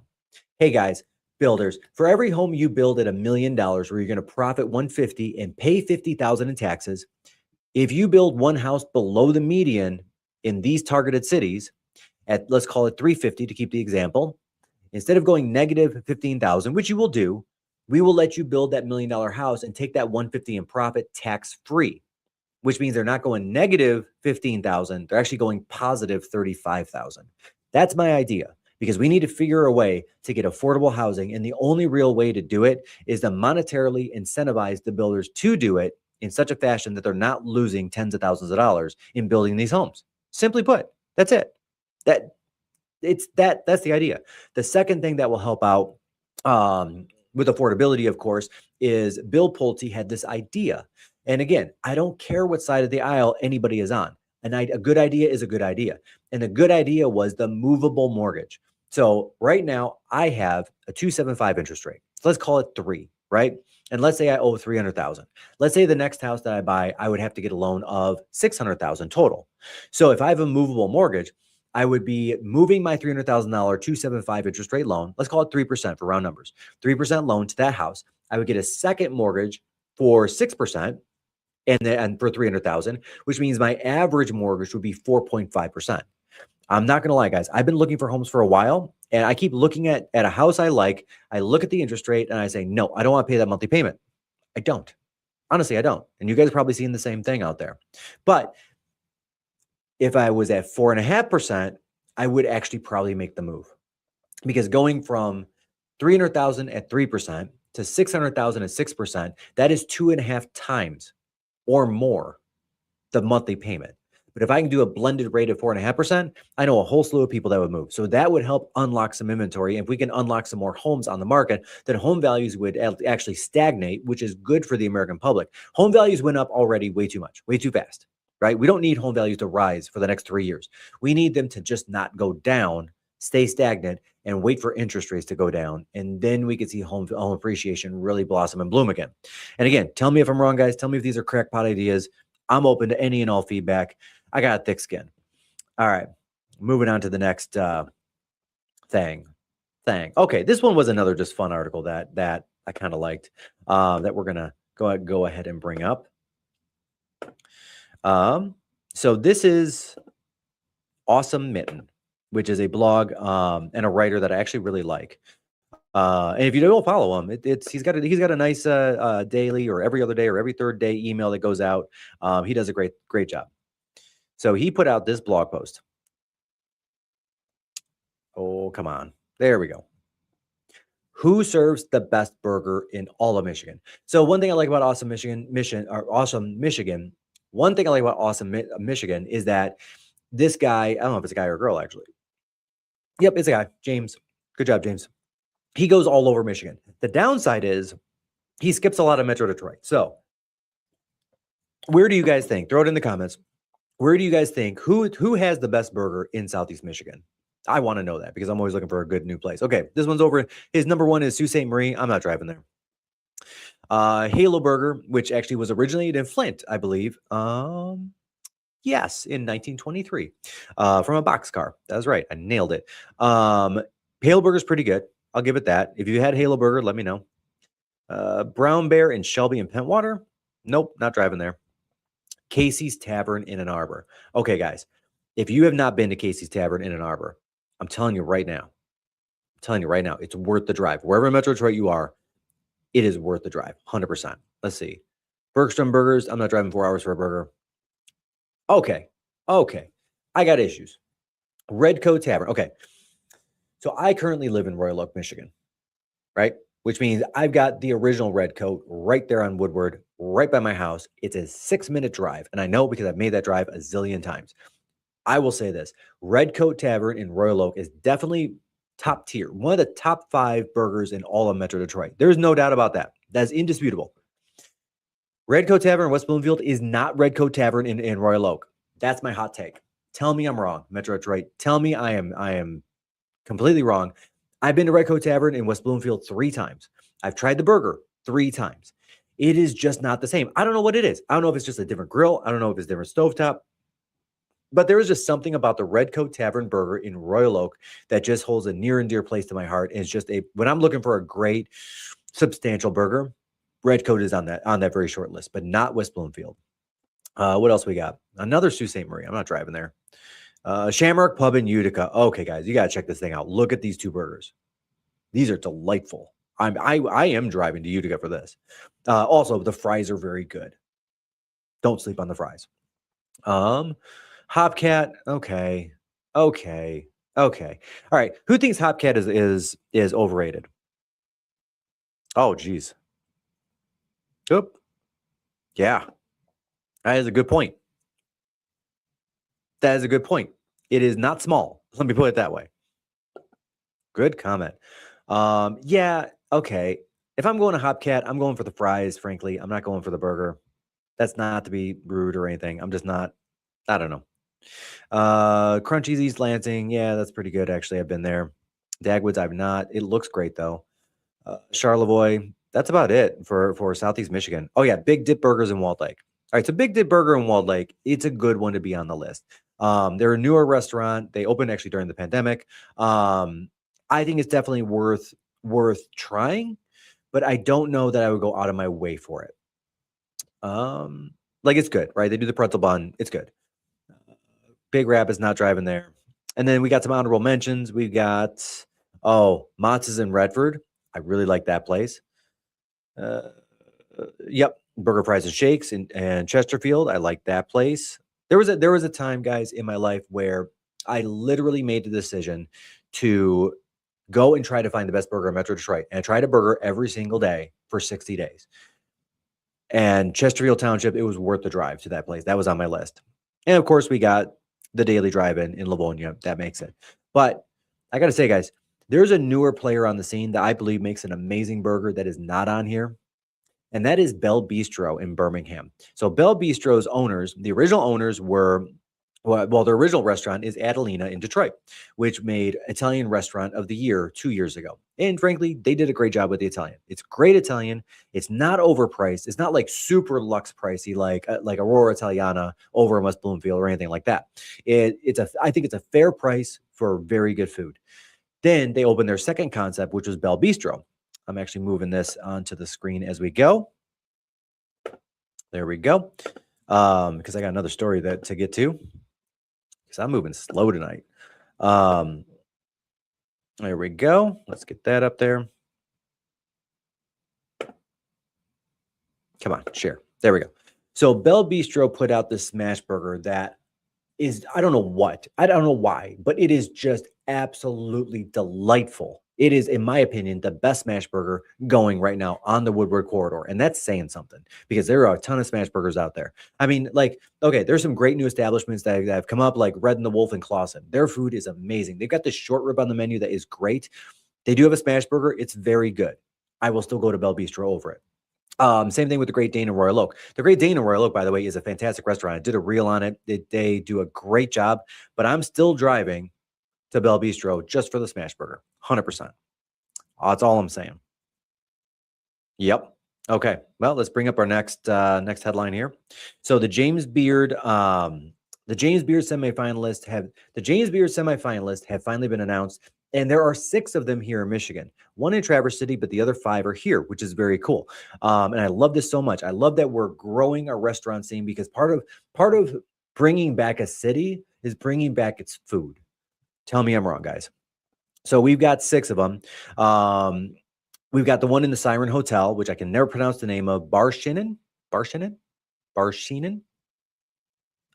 Hey guys, builders, for every home you build at $1 million, where you're going to profit $150,000 and pay $50,000 in taxes, if you build one house below the median in these targeted cities at, let's call it 350 to keep the example, instead of going negative 15,000, which you will do, we will let you build that $1 million house and take that 150 in profit tax free, which means they're not going negative 15,000. They're actually going positive 35,000. That's my idea, because we need to figure a way to get affordable housing. And the only real way to do it is to monetarily incentivize the builders to do it in such a fashion that they're not losing tens of thousands of dollars in building these homes. Simply put, that's it. That's the idea. The second thing that will help out with affordability, of course, is Bill Pulte had this idea. And again, I don't care what side of the aisle anybody is on. A good idea is a good idea. And the good idea was the movable mortgage. So right now I have a 2.75 interest rate. So let's call it 3, right? And let's say I owe 300,000. Let's say the next house that I buy, I would have to get a loan of 600,000 total. So if I have a movable mortgage, I would be moving my $300,000 275 interest rate loan. Let's call it 3% for round numbers. 3% loan to that house. I would get a second mortgage for 6% and for 300,000, which means my average mortgage would be 4.5%. I'm not going to lie, guys. I've been looking for homes for a while, and I keep looking at a house I like. I look at the interest rate and I say, no, I don't want to pay that monthly payment. I don't. Honestly, I don't. And you guys are probably seeing the same thing out there. But if I was at 4.5%, I would actually probably make the move, because going from 300,000 at 3% to 600,000 at 6%, that is 2.5 times or more the monthly payment. But if I can do a blended rate of 4.5%, I know a whole slew of people that would move. So that would help unlock some inventory. If we can unlock some more homes on the market, then home values would actually stagnate, which is good for the American public. Home values went up already way too much, way too fast, right? We don't need home values to rise for the next 3 years. We need them to just not go down, stay stagnant, and wait for interest rates to go down. And then we could see home appreciation really blossom and bloom again. And again, tell me if I'm wrong, guys. Tell me if these are crackpot ideas. I'm open to any and all feedback. I got a thick skin. All right. Moving on to the next thing. Okay. This one was another just fun article that I kind of liked, that we're going to go ahead and bring up. So this is Awesome Mitten, which is a blog and a writer that I actually really like. And if you don't follow him, he's got a nice daily or every other day or every third day email that goes out. He does a great job. So he put out this blog post. Oh, come on. There we go. Who serves the best burger in all of Michigan? So one thing I like about Awesome Michigan, one thing I like about Awesome Michigan is that this guy, I don't know if it's a guy or a girl, actually. Yep, it's a guy, James. Good job, James. He goes all over Michigan. The downside is he skips a lot of Metro Detroit. So where do you guys think? Throw it in the comments. Where do you guys think, who has the best burger in Southeast Michigan? I want to know that, because I'm always looking for a good new place. Okay, this one's over. His number one is Sault Ste. Marie. I'm not driving there. Halo Burger, which actually was originated in Flint, I believe. Yes, in 1923, from a boxcar. That's right. I nailed it. Halo Burger's pretty good. I'll give it that. If you had Halo Burger, let me know. Brown Bear in Shelby and Pentwater. Nope, not driving there. Casey's Tavern in Ann Arbor. Okay, guys, if you have not been to Casey's Tavern in Ann Arbor, I'm telling you right now, it's worth the drive. Wherever in Metro Detroit you are, it is worth the drive, 100%. Let's see. Bergstrom Burgers, I'm not driving 4 hours for a burger. Okay, I got issues. Redcoat Tavern. Okay, so I currently live in Royal Oak, Michigan, right? Which means I've got the original Redcoat right there on Woodward, right by my house. It's a 6-minute drive. And I know because I've made that drive a zillion times. I will say this. Redcoat Tavern in Royal Oak is definitely top tier. One of the top 5 burgers in all of Metro Detroit. There's no doubt about that. That's indisputable. Redcoat Tavern in West Bloomfield is not Redcoat Tavern in Royal Oak. That's my hot take. Tell me I'm wrong, Metro Detroit. Tell me I am completely wrong. I've been to Redcoat Tavern in West Bloomfield 3 times. I've tried the burger 3 times. It is just not the same. I don't know what it is. I don't know if it's just a different grill. I don't know if it's different stovetop. But there is just something about the Redcoat Tavern burger in Royal Oak that just holds a near and dear place to my heart. And it's just when I'm looking for a great, substantial burger, Redcoat is on that very short list, but not West Bloomfield. What else we got? Another Sault Ste. Marie. I'm not driving there. Shamrock Pub in Utica. Okay, guys, you got to check this thing out. Look at these 2 burgers. These are delightful. I am driving to Utica for this. Also, the fries are very good. Don't sleep on the fries. Hopcat. Okay. All right. Who thinks Hopcat is overrated? Oh, geez. Oop. Yeah. That is a good point. It is not small. Let me put it that way. Good comment. Yeah, okay. If I'm going to Hopcat, I'm going for the fries, frankly. I'm not going for the burger. That's not to be rude or anything. I'm just not, I don't know. Crunchies East Lansing. Yeah, that's pretty good, actually. I've been there. Dagwoods, I've not. It looks great, though. Charlevoix. That's about it for Southeast Michigan. Oh, yeah, Big Dip Burgers in Walled Lake. All right, so Big Dip Burger in Walled Lake, it's a good one to be on the list. They're a newer restaurant. They opened actually during the pandemic. I think it's definitely worth trying, but I don't know that I would go out of my way for it. Like it's good, right? They do the pretzel bun. It's good. Big Rap is not driving there. And then we got some honorable mentions. We got, Mott's in Redford. I really like that place. Yep, Burger Fries and Shakes and Chesterfield. I like that place. There was a time, guys, in my life where I literally made the decision to go and try to find the best burger in Metro Detroit. And I tried a burger every single day for 60 days. And Chesterfield Township, it was worth the drive to that place. That was on my list. And of course, we got the Daily Drive-In in Livonia. That makes it. But I got to say, guys, there's a newer player on the scene that I believe makes an amazing burger that is not on here. And that is Bell Bistro in Birmingham. So Bell Bistro's owners, the original owners were, well, their original restaurant is Adelina in Detroit, which made Italian Restaurant of the Year 2 years ago. And frankly, they did a great job with the Italian. It's great Italian. It's not overpriced. It's not like super luxe pricey like Aurora Italiana over in West Bloomfield or anything like that. I think it's a fair price for very good food. Then they opened their second concept, which was Bell Bistro. I'm actually moving this onto the screen as we go. There we go. Because I got another story to get to. Because I'm moving slow tonight. There we go. Let's get that up there. Come on, share. There we go. So Bell Bistro put out this smash burger that is, I don't know why, but it is just absolutely delightful. It is, in my opinion, the best smash burger going right now on the Woodward corridor. And that's saying something because there are a ton of smash burgers out there. I mean, like, okay, there's some great new establishments that have come up, like Red and the Wolf and Clausen. Their food is amazing. They've got this short rib on the menu that is great. They do have a smash burger. It's very good. I will still go to Bell Bistro over it. Same thing with the Great Dane in Royal Oak. The Great Dane in Royal Oak, by the way, is a fantastic restaurant. I did a reel on it. They do a great job, but I'm still driving to Bell Bistro just for the smash burger, 100%. That's all I'm saying. Yep. Okay. Well, let's bring up our next headline here. So the James Beard semifinalists have finally been announced. And there are 6 of them here in Michigan, 1 in Traverse City, but the other 5 are here, which is very cool. And I love this so much. I love that we're growing our restaurant scene because part of bringing back a city is bringing back its food. Tell me I'm wrong, guys. So we've got 6 of them. We've got the one in the Siren Hotel, which I can never pronounce the name of, Barshinen.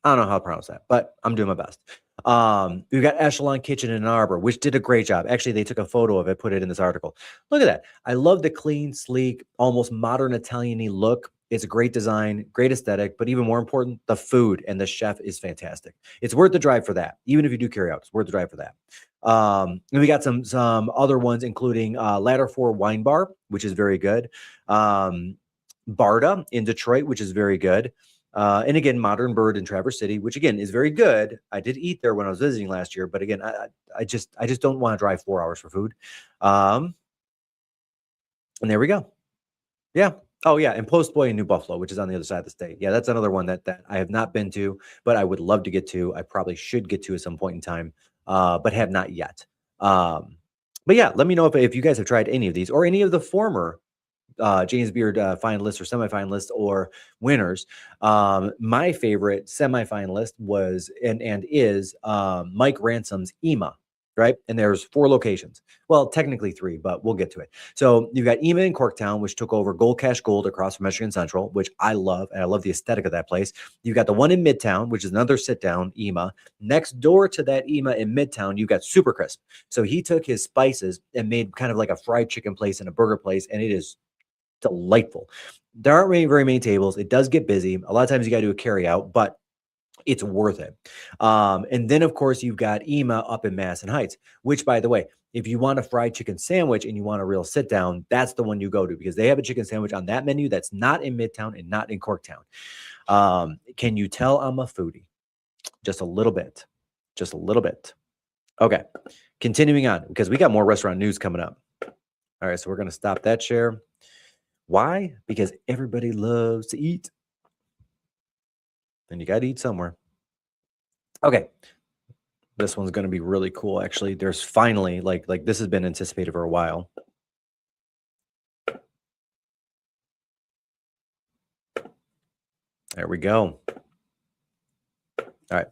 I don't know how to pronounce that, but I'm doing my best. We've got Echelon Kitchen in Ann Arbor, which did a great job. Actually, they took a photo of it, put it in this article. Look at that. I love the clean, sleek, almost modern Italian-y look. It's a great design, great aesthetic, but even more important, the food and the chef is fantastic. It's worth the drive for that. Even if you do carry out, it's worth the drive for that. And we got some other ones, including Ladder 4 Wine Bar, which is very good. Barda in Detroit, which is very good. And again, Modern Bird in Traverse City, which again is very good. I did eat there when I was visiting last year, but again, I just don't want to drive 4 hours for food. And there we go. Yeah. Oh yeah, and Post Boy in New Buffalo, which is on the other side of the state. Yeah, that's another one that I have not been to, but I would love to get to. I probably should get to at some point in time, but have not yet. But yeah, let me know if you guys have tried any of these or any of the former James Beard finalists or semifinalists or winners. My favorite semifinalist was and is Mike Ransom's EMA, right? And there's 4 locations. Well, technically 3, but we'll get to it. So you've got EMA in Corktown, which took over Gold Cash Gold across from Michigan Central, which I love, and I love the aesthetic of that place. You've got the one in Midtown, which is another sit-down EMA. Next door to that EMA in Midtown, you've got Super Crisp. So he took his spices and made kind of like a fried chicken place and a burger place, and it is delightful. There aren't very many tables. It does get busy. A lot of times you got to do a carry out, but it's worth it. And then of course you've got EMA up in Madison Heights, which by the way, if you want a fried chicken sandwich and you want a real sit down, that's the one you go to because they have a chicken sandwich on that menu that's not in Midtown and not in Corktown. Can you tell I'm a foodie? Just a little bit. Just a little bit. Okay. Continuing on because we got more restaurant news coming up. All right. So we're going to stop that share. Why? Because everybody loves to eat. And you got to eat somewhere. Okay. This one's going to be really cool. Actually, there's finally like this has been anticipated for a while. There we go. All right.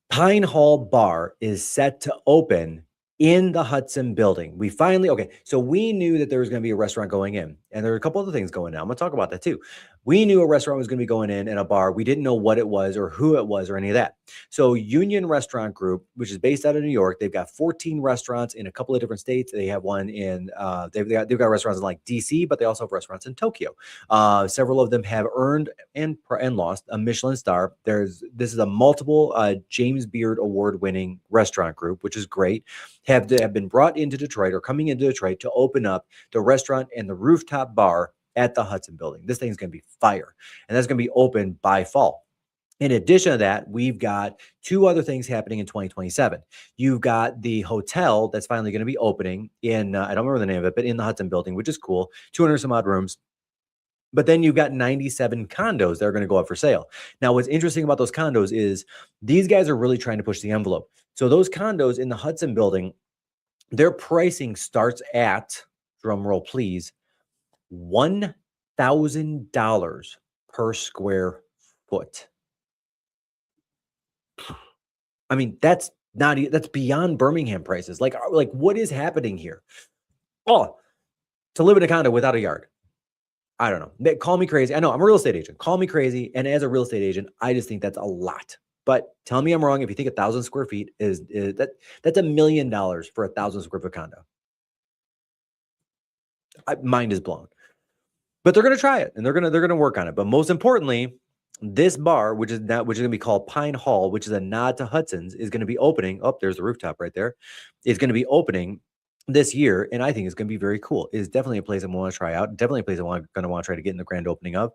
Pine Hall Bar is set to open in the Hudson building. We finally, okay, so we knew that there was going to be a restaurant going in, and there are a couple other things going on. I'm going to talk about that too. We knew a restaurant was going to be going in and a bar. We didn't know what it was or who it was or any of that. So Union Restaurant Group, which is based out of New York, they've got 14 restaurants in a couple of different states. They have one in, they've got restaurants in like DC, but they also have restaurants in Tokyo. Several of them have earned and lost a Michelin star. This is a multiple James Beard Award winning restaurant group, which is great. Have been brought into Detroit or coming into Detroit to open up the restaurant and the rooftop bar at the Hudson building. This thing's going to be fire, and that's going to be open by fall. In addition to that, we've got two other things happening in 2027. You've got the hotel that's finally going to be opening in, I don't remember the name of it, but in the Hudson building, which is cool, 200 some odd rooms. But then you've got 97 condos that are going to go up for sale. Now, what's interesting about those condos is these guys are really trying to push the envelope. So those condos in the Hudson building, their pricing starts at, drum roll please, $1,000 per square foot. I mean, that's beyond Birmingham prices. Like what is happening here? Oh, to live in a condo without a yard. I don't know. Call me crazy. I know I'm a real estate agent. Call me crazy. And as a real estate agent, I just think that's a lot. But tell me I'm wrong if you think 1,000 square feet is that's $1 million for 1,000 square foot condo. Mind is blown. But they're going to try it and they're going to work on it. But most importantly, this bar, which is going to be called Pine Hall, which is a nod to Hudson's, is going to be opening. Oh, there's the rooftop right there. It's going to be opening this year, and I think it's going to be very cool. It is definitely a place I want to try out. Definitely a place I'm going to want to try to get in the grand opening of.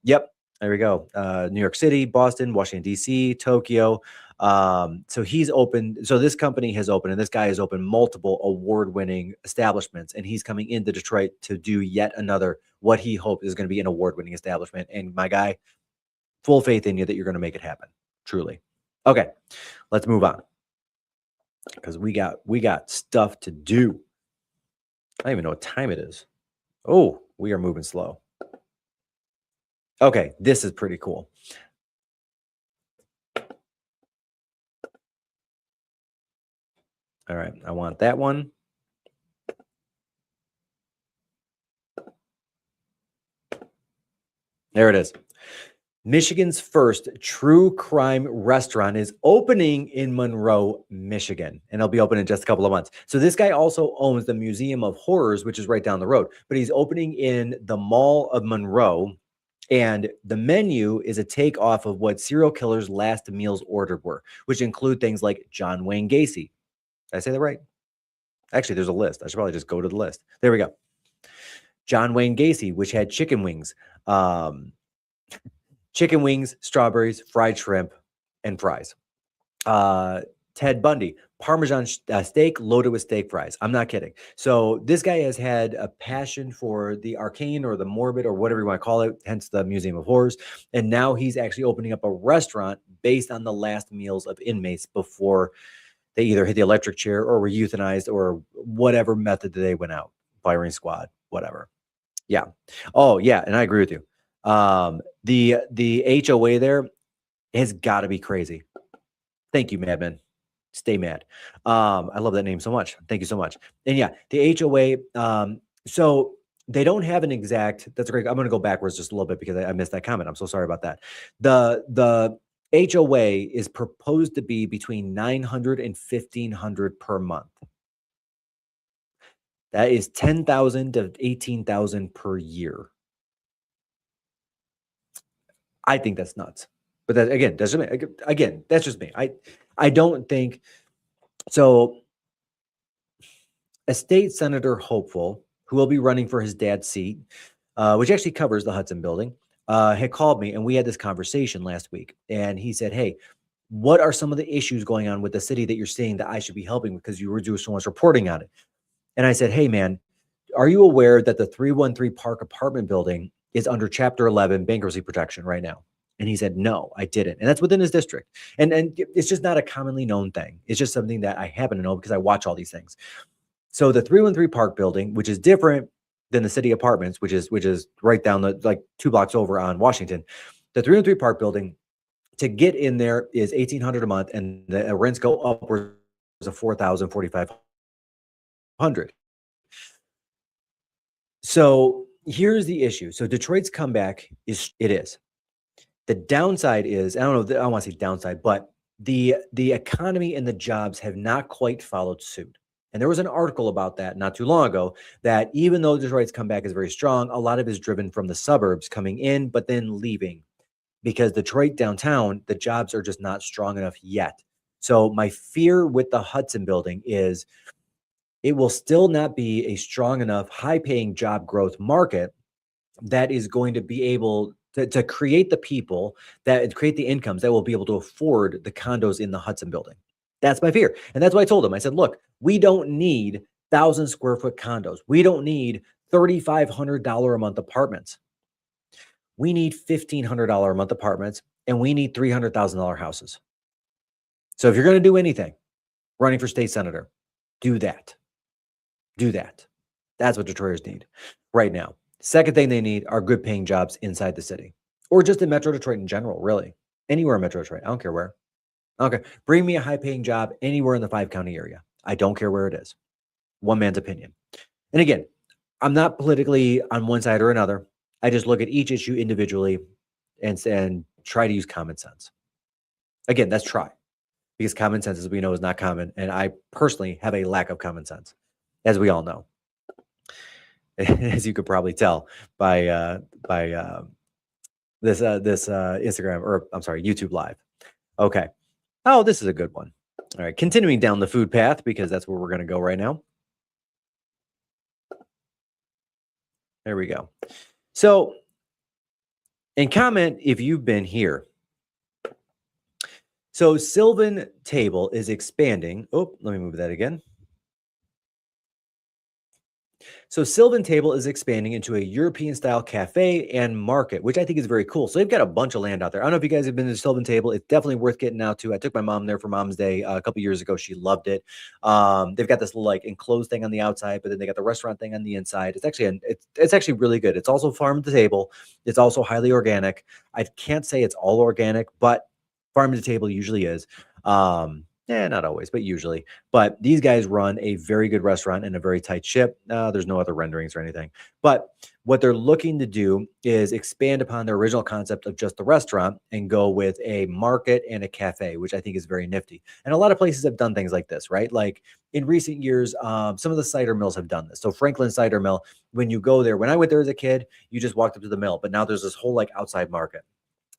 Yep, there we go. New York City, Boston, Washington D.C., Tokyo. So he's opened. So this company has opened, and this guy has opened multiple award-winning establishments, and he's coming into Detroit to do yet another what he hopes is going to be an award-winning establishment. And my guy, full faith in you that you're going to make it happen. Truly. Okay, let's move on because we got stuff to do. I don't even know what time it is. Oh, we are moving slow. Okay, this is pretty cool. All right, I want that one. There it is. Michigan's first true crime restaurant is opening in Monroe, Michigan, and it'll be open in just a couple of months. So this guy also owns the Museum of Horrors, which is right down the road, but he's opening in the Mall of Monroe, and the menu is a take off of what serial killers' last meals ordered were, which include things like John Wayne Gacy. Did I say that right? Actually, there's a list. I should probably just go to the list. There we go. John Wayne Gacy, which had chicken wings. Chicken wings, strawberries, fried shrimp, and fries. Ted Bundy, Parmesan steak loaded with steak fries. I'm not kidding. So this guy has had a passion for the arcane or the morbid or whatever you want to call it, hence the Museum of Horrors. And now he's actually opening up a restaurant based on the last meals of inmates before they either hit the electric chair or were euthanized or whatever method that they went out, firing squad, whatever. Yeah. Oh, yeah. And I agree with you. The HOA there has got to be crazy. Thank you, Madman. Stay mad. I love that name so much. Thank you so much. And yeah, the HOA. So they don't have an exact. That's great. I'm going to go backwards just a little bit because I missed that comment. I'm so sorry about that. The HOA is proposed to be between $900 and $1,500 per month. That is $10,000 to $18,000 per year. I think that's nuts. But that again, that's just me. I don't think so. A state senator hopeful who will be running for his dad's seat, which actually covers the Hudson building, had called me and we had this conversation last week. And he said, "Hey, what are some of the issues going on with the city that you're seeing that I should be helping because you were doing so much reporting on it?" And I said, "Hey, man, are you aware that the 313 Park apartment building is under Chapter 11 bankruptcy protection right now?" And he said, no, I didn't. And that's within his district. And it's just not a commonly known thing. It's just something that I happen to know because I watch all these things. So the 313 Park building, which is different than the city apartments, which is right down the like 2 blocks over on Washington. The 313 Park building, to get in there is $1,800 a month, and the rents go upwards of $4,000, $4,500. So here's the issue. So Detroit's comeback is the downside is, I don't know, I don't want to say downside, but the economy and the jobs have not quite followed suit. And there was an article about that not too long ago, that even though Detroit's comeback is very strong, a lot of it is driven from the suburbs coming in, but then leaving, because Detroit downtown, the jobs are just not strong enough yet. So my fear with the Hudson building is it will still not be a strong enough, high-paying job growth market that is going to be able to create the people, that create the incomes that will be able to afford the condos in the Hudson building. That's my fear. And that's why I told him, I said, look, we don't need 1,000 square foot condos. We don't need $3,500 a month apartments. We need $1,500 a month apartments, and we need $300,000 houses. So if you're going to do anything, running for state senator, do that. Do that. That's what Detroiters need right now. Second thing they need are good paying jobs inside the city, or just in Metro Detroit in general, really. Anywhere in Metro Detroit. I don't care where. Okay. Bring me a high paying job anywhere in the 5-county area. I don't care where it is. One man's opinion. And again, I'm not politically on one side or another. I just look at each issue individually and try to use common sense. Again, that's try, because common sense, as we know, is not common. And I personally have a lack of common sense, as we all know, as you could probably tell by this Instagram, or I'm sorry, YouTube Live. Okay. Oh, this is a good one. All right. Continuing down the food path, because that's where we're going to go right now. There we go. So, and comment if you've been here. So Sylvan Table is expanding. Oh, let me move that again. So Sylvan Table is expanding into a European-style cafe and market, which I think is very cool. So they've got a bunch of land out there. I don't know if you guys have been to Sylvan Table. It's definitely worth getting out to. I took my mom there for Mom's Day a couple years ago. She loved it. They've got this little like enclosed thing on the outside, but then they got the restaurant thing on the inside. It's actually really good. It's also farm to table. It's also highly organic. I can't say it's all organic, but farm to table usually is. Not always, but usually. But these guys run a very good restaurant and a very tight ship. There's no other renderings or anything. But what they're looking to do is expand upon their original concept of just the restaurant and go with a market and a cafe, which I think is very nifty. And a lot of places have done things like this, right? Like in recent years, some of the cider mills have done this. So Franklin Cider Mill, when you go there, when I went there as a kid, you just walked up to the mill. But now there's this whole like outside market.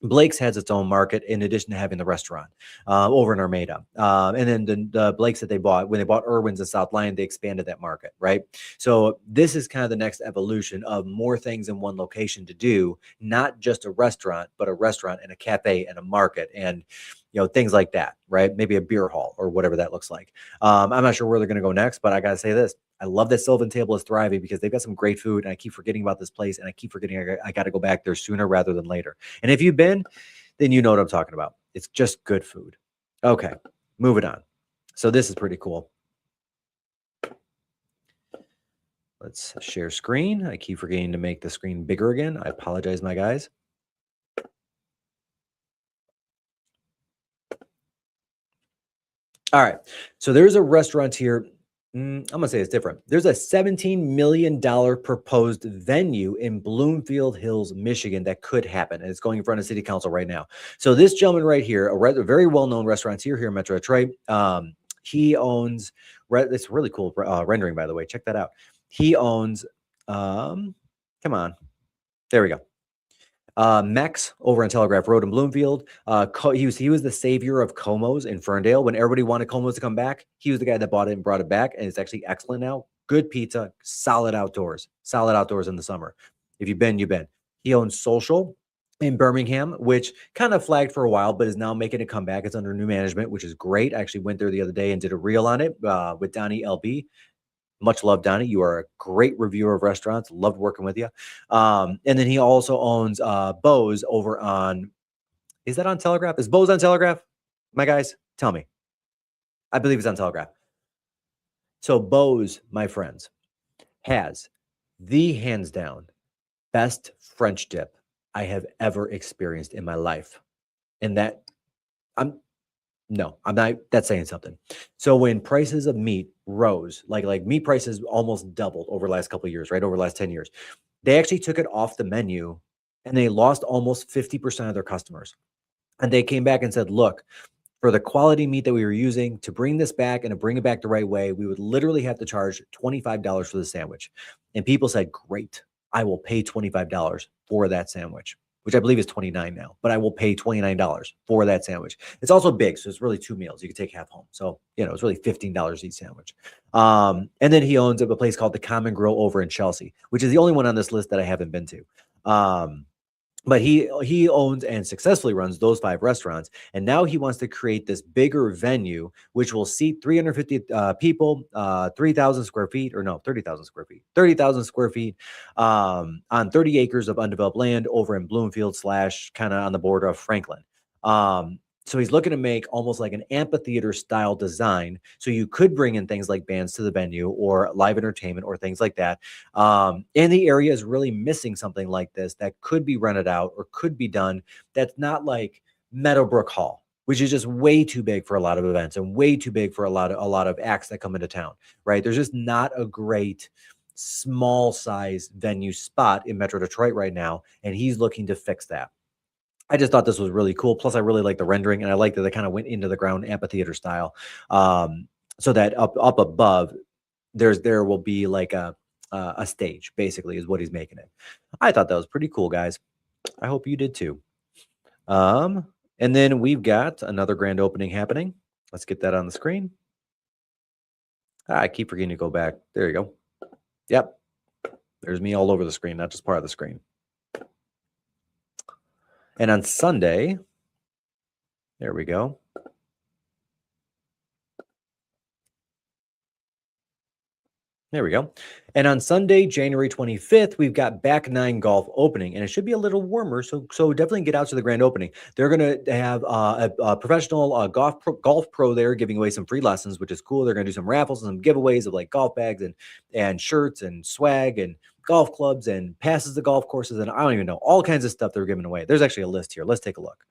Blake's has its own market in addition to having the restaurant over in Armada. And then the Blake's that they bought, when they bought Irwin's in South Lyon, they expanded that market, right? So this is kind of the next evolution of more things in one location to do, not just a restaurant, but a restaurant and a cafe and a market and, you know, things like that, right? Maybe a beer hall or whatever that looks like. I'm not sure where they're going to go next, but I got to say this. I love that Sylvan Table is thriving because they've got some great food, and I keep forgetting about this place, and I keep forgetting I got to go back there sooner rather than later. And if you've been, then you know what I'm talking about. It's just good food. Okay, moving on. So this is pretty cool. Let's share screen. I keep forgetting to make the screen bigger again. I apologize, my guys. All right, so there's a restaurant here. I'm going to say it's different. There's a $17 million proposed venue in Bloomfield Hills, Michigan that could happen. And it's going in front of city council right now. So this gentleman right here, a very well-known restaurateur here in Metro Detroit, he owns, it's really cool rendering, by the way. Check that out. He owns, come on, there we go. Mex over on Telegraph Road in Bloomfield. He was the savior of Como's in Ferndale. When everybody wanted Como's to come back, he was the guy that bought it and brought it back. And it's actually excellent now. Good pizza, solid outdoors in the summer. If you've been, you've been. He owns Social in Birmingham, which kind of flagged for a while, but is now making a comeback. It's under new management, which is great. I actually went there the other day and did a reel on it with Donnie LB. Much love, Donnie. You are a great reviewer of restaurants. Loved working with you. And then he also owns Bo's over on Is that on Telegraph? Is Bose on Telegraph? My guys, tell me. I believe it's on Telegraph. So Bose, my friends, has the hands down best French dip I have ever experienced in my life. And that I'm not, that's saying something. So when prices of meat rose, like meat prices almost doubled over the last couple of years, right? Over the last 10 years, they actually took it off the menu and they lost almost 50% of their customers. And they came back and said, look, for the quality meat that we were using to bring this back and to bring it back the right way, we would literally have to charge $25 for the sandwich. And people said, great, I will pay $25 for that sandwich, which I believe is $29 now, but I will pay $29 for that sandwich. It's also big, so it's really 2 meals. You can take half home. So, it's really $15 each sandwich. And then he owns a place called the Common Grill over in Chelsea, which is the only one on this list that I haven't been to. But he owns and successfully runs those 5 restaurants. And now he wants to create this bigger venue, which will seat 350 people, 3,000 square feet, or no, 30,000 square feet, 30,000 square feet on 30 acres of undeveloped land over in Bloomfield / kind of on the border of Franklin. So he's looking to make almost like an amphitheater style design. So you could bring in things like bands to the venue or live entertainment or things like that. And the area is really missing something like this that could be rented out or could be done. That's not like Meadowbrook Hall, which is just way too big for a lot of events and way too big for a lot of acts that come into town, right? There's just not a great small size venue spot in Metro Detroit right now. And he's looking to fix that. I just thought this was really cool. Plus, I really like the rendering, and I like that they kind of went into the ground amphitheater style, so that up above, there will be like a stage. Basically, is what he's making it. I thought that was pretty cool, guys. I hope you did too. And then we've got another grand opening happening. Let's get that on the screen. I keep forgetting to go back. There you go. Yep, there's me all over the screen, not just part of the screen. And on Sunday, there we go. There we go. And on Sunday, January 25th, we've got Back 9 Golf opening, and it should be a little warmer, so definitely get out to the grand opening. They're going to have a professional golf pro there giving away some free lessons, which is cool. They're going to do some raffles and some giveaways of like golf bags and shirts and swag and golf clubs and passes to golf courses, and I don't even know, all kinds of stuff they're giving away. There's actually a list here. Let's take a look.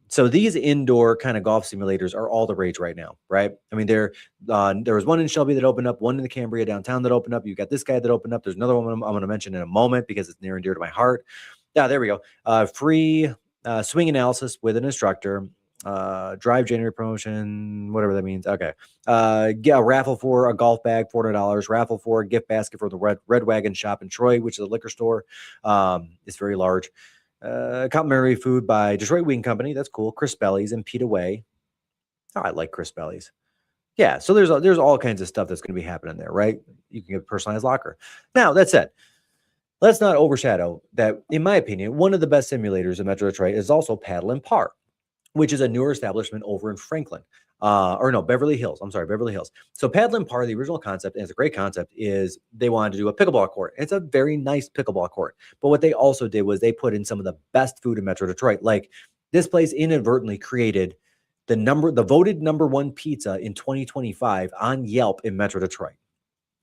So these indoor kind of golf simulators are all the rage right now, right? I mean, there was one in Shelby that opened up, one in the Cambria downtown that opened up. You got this guy that opened up. There's another one I'm going to mention in a moment because it's near and dear to my heart. Yeah, there we go. Free swing analysis with an instructor. Drive generator promotion, whatever that means. Okay. Get a raffle for a golf bag, $400. Raffle for a gift basket for the Red Wagon shop in Troy, which is a liquor store. It's very large. Complimentary food by Detroit Wing Company. That's cool. Chris Bellies and Pete Away. Oh, I like Chris Bellies. Yeah. So there's all kinds of stuff that's going to be happening there, right? You can get a personalized locker. Now, that said, let's not overshadow that, in my opinion, one of the best simulators in Metro Detroit is also Paddle and Par, which is a newer establishment over in Franklin. Beverly Hills. I'm sorry, Beverly Hills. So Paddle and Par, the original concept, and it's a great concept, is they wanted to do a pickleball court. It's a very nice pickleball court. But what they also did was they put in some of the best food in Metro Detroit. Like, this place inadvertently created the voted #1 pizza in 2025 on Yelp in Metro Detroit.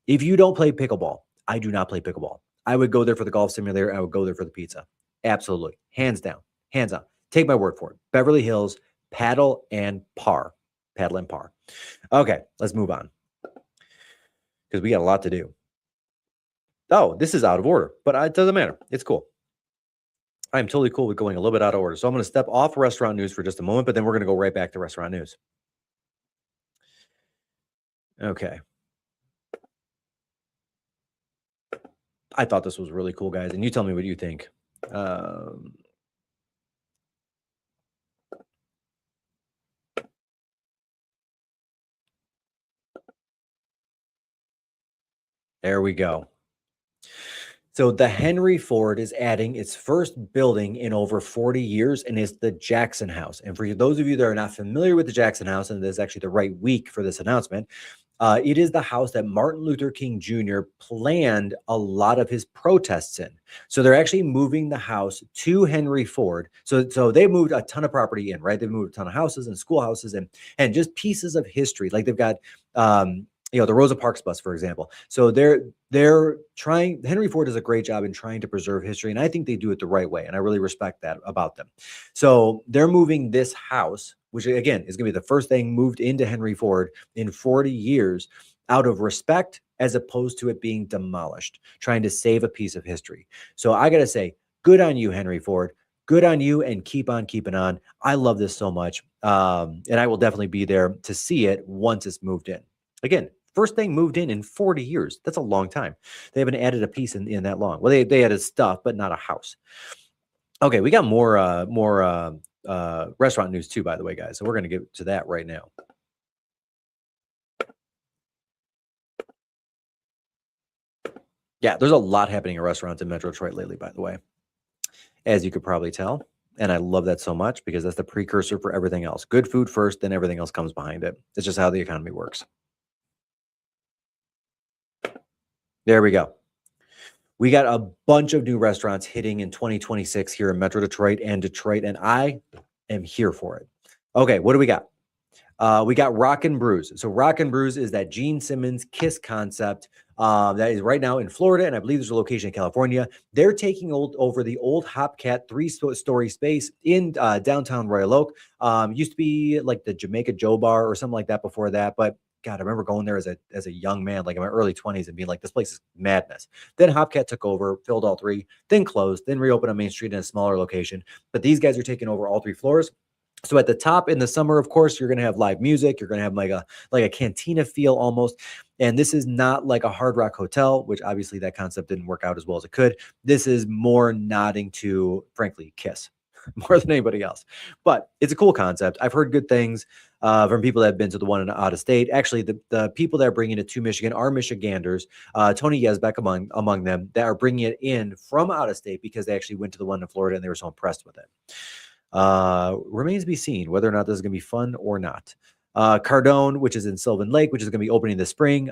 If you don't play pickleball, I do not play pickleball. I would go there for the golf simulator. I would go there for the pizza. Absolutely. Hands down. Hands on. Take my word for it. Beverly Hills, Paddle and Par. Paddle and Par. Okay, let's move on, because we got a lot to do. Oh, this is out of order, but it doesn't matter. It's cool. I'm totally cool with going a little bit out of order. So I'm going to step off restaurant news for just a moment, but then we're going to go right back to restaurant news. Okay. I thought this was really cool, guys, and you tell me what you think. There we go. So the Henry Ford is adding its first building in over 40 years, and it's the Jackson House. And for those of you that are not familiar with the Jackson House, and this is actually the right week for this announcement, It is the house that Martin Luther King Jr. planned a lot of his protests in. So they're actually moving the house to Henry Ford. So they moved a ton of property in, right? They moved a ton of houses and schoolhouses and just pieces of history. Like they've got the Rosa Parks bus, for example. So they're trying. Henry Ford does a great job in trying to preserve history, and I think they do it the right way, and I really respect that about them. So they're moving this house, which again is going to be the first thing moved into Henry Ford in 40 years, out of respect, as opposed to it being demolished, trying to save a piece of history. So I got to say, good on you, Henry Ford. Good on you, and keep on keeping on. I love this so much, and I will definitely be there to see it once it's moved in. Again, first thing moved in 40 years. That's a long time. They haven't added a piece in that long. Well, they added stuff, but not a house. Okay, we got more restaurant news too, by the way, guys. So we're going to get to that right now. Yeah, there's a lot happening in restaurants in Metro Detroit lately, by the way, as you could probably tell. And I love that so much because that's the precursor for everything else. Good food first, then everything else comes behind it. It's just how the economy works. There we go. We got a bunch of new restaurants hitting in 2026 here in Metro Detroit, and I am here for it. Okay, what do we got? We got Rock and Brews. So Rock and Brews is that Gene Simmons Kiss concept that is right now in Florida, and I believe there's a location in California. They're taking over the old Hopcat three-story space in downtown Royal Oak. Used to be like the Jamaica Joe Bar or something like that before that, but God, I remember going there as a young man, like in my early 20s, and being like, this place is madness. Then Hopcat took over, filled all three, then closed, then reopened on Main Street in a smaller location. But these guys are taking over all three floors. So at the top in the summer, of course, you're going to have live music. You're going to have like a cantina feel almost. And this is not like a Hard Rock hotel, which obviously that concept didn't work out as well as it could. This is more nodding to, frankly, Kiss more than anybody else. But it's a cool concept. I've heard good things from people that have been to the one out of state. Actually, the people that are bringing it to Michigan are Michiganders. Tony Yesbeck among them, that are bringing it in from out of state because they actually went to the one in Florida and they were so impressed with it. Remains to be seen whether or not this is going to be fun or not. Cardone, which is in Sylvan Lake, which is going to be opening this spring,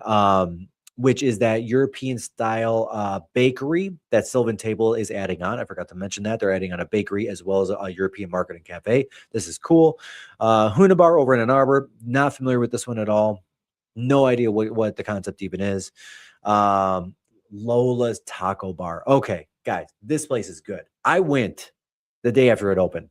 which is that European style bakery that Sylvan Table is adding on. I forgot to mention that. They're adding on a bakery as well as a European market and cafe. This is cool. Hunabar over in Ann Arbor. Not familiar with this one at all. No idea what the concept even is. Lola's Taco Bar. Okay, guys, this place is good. I went the day after it opened.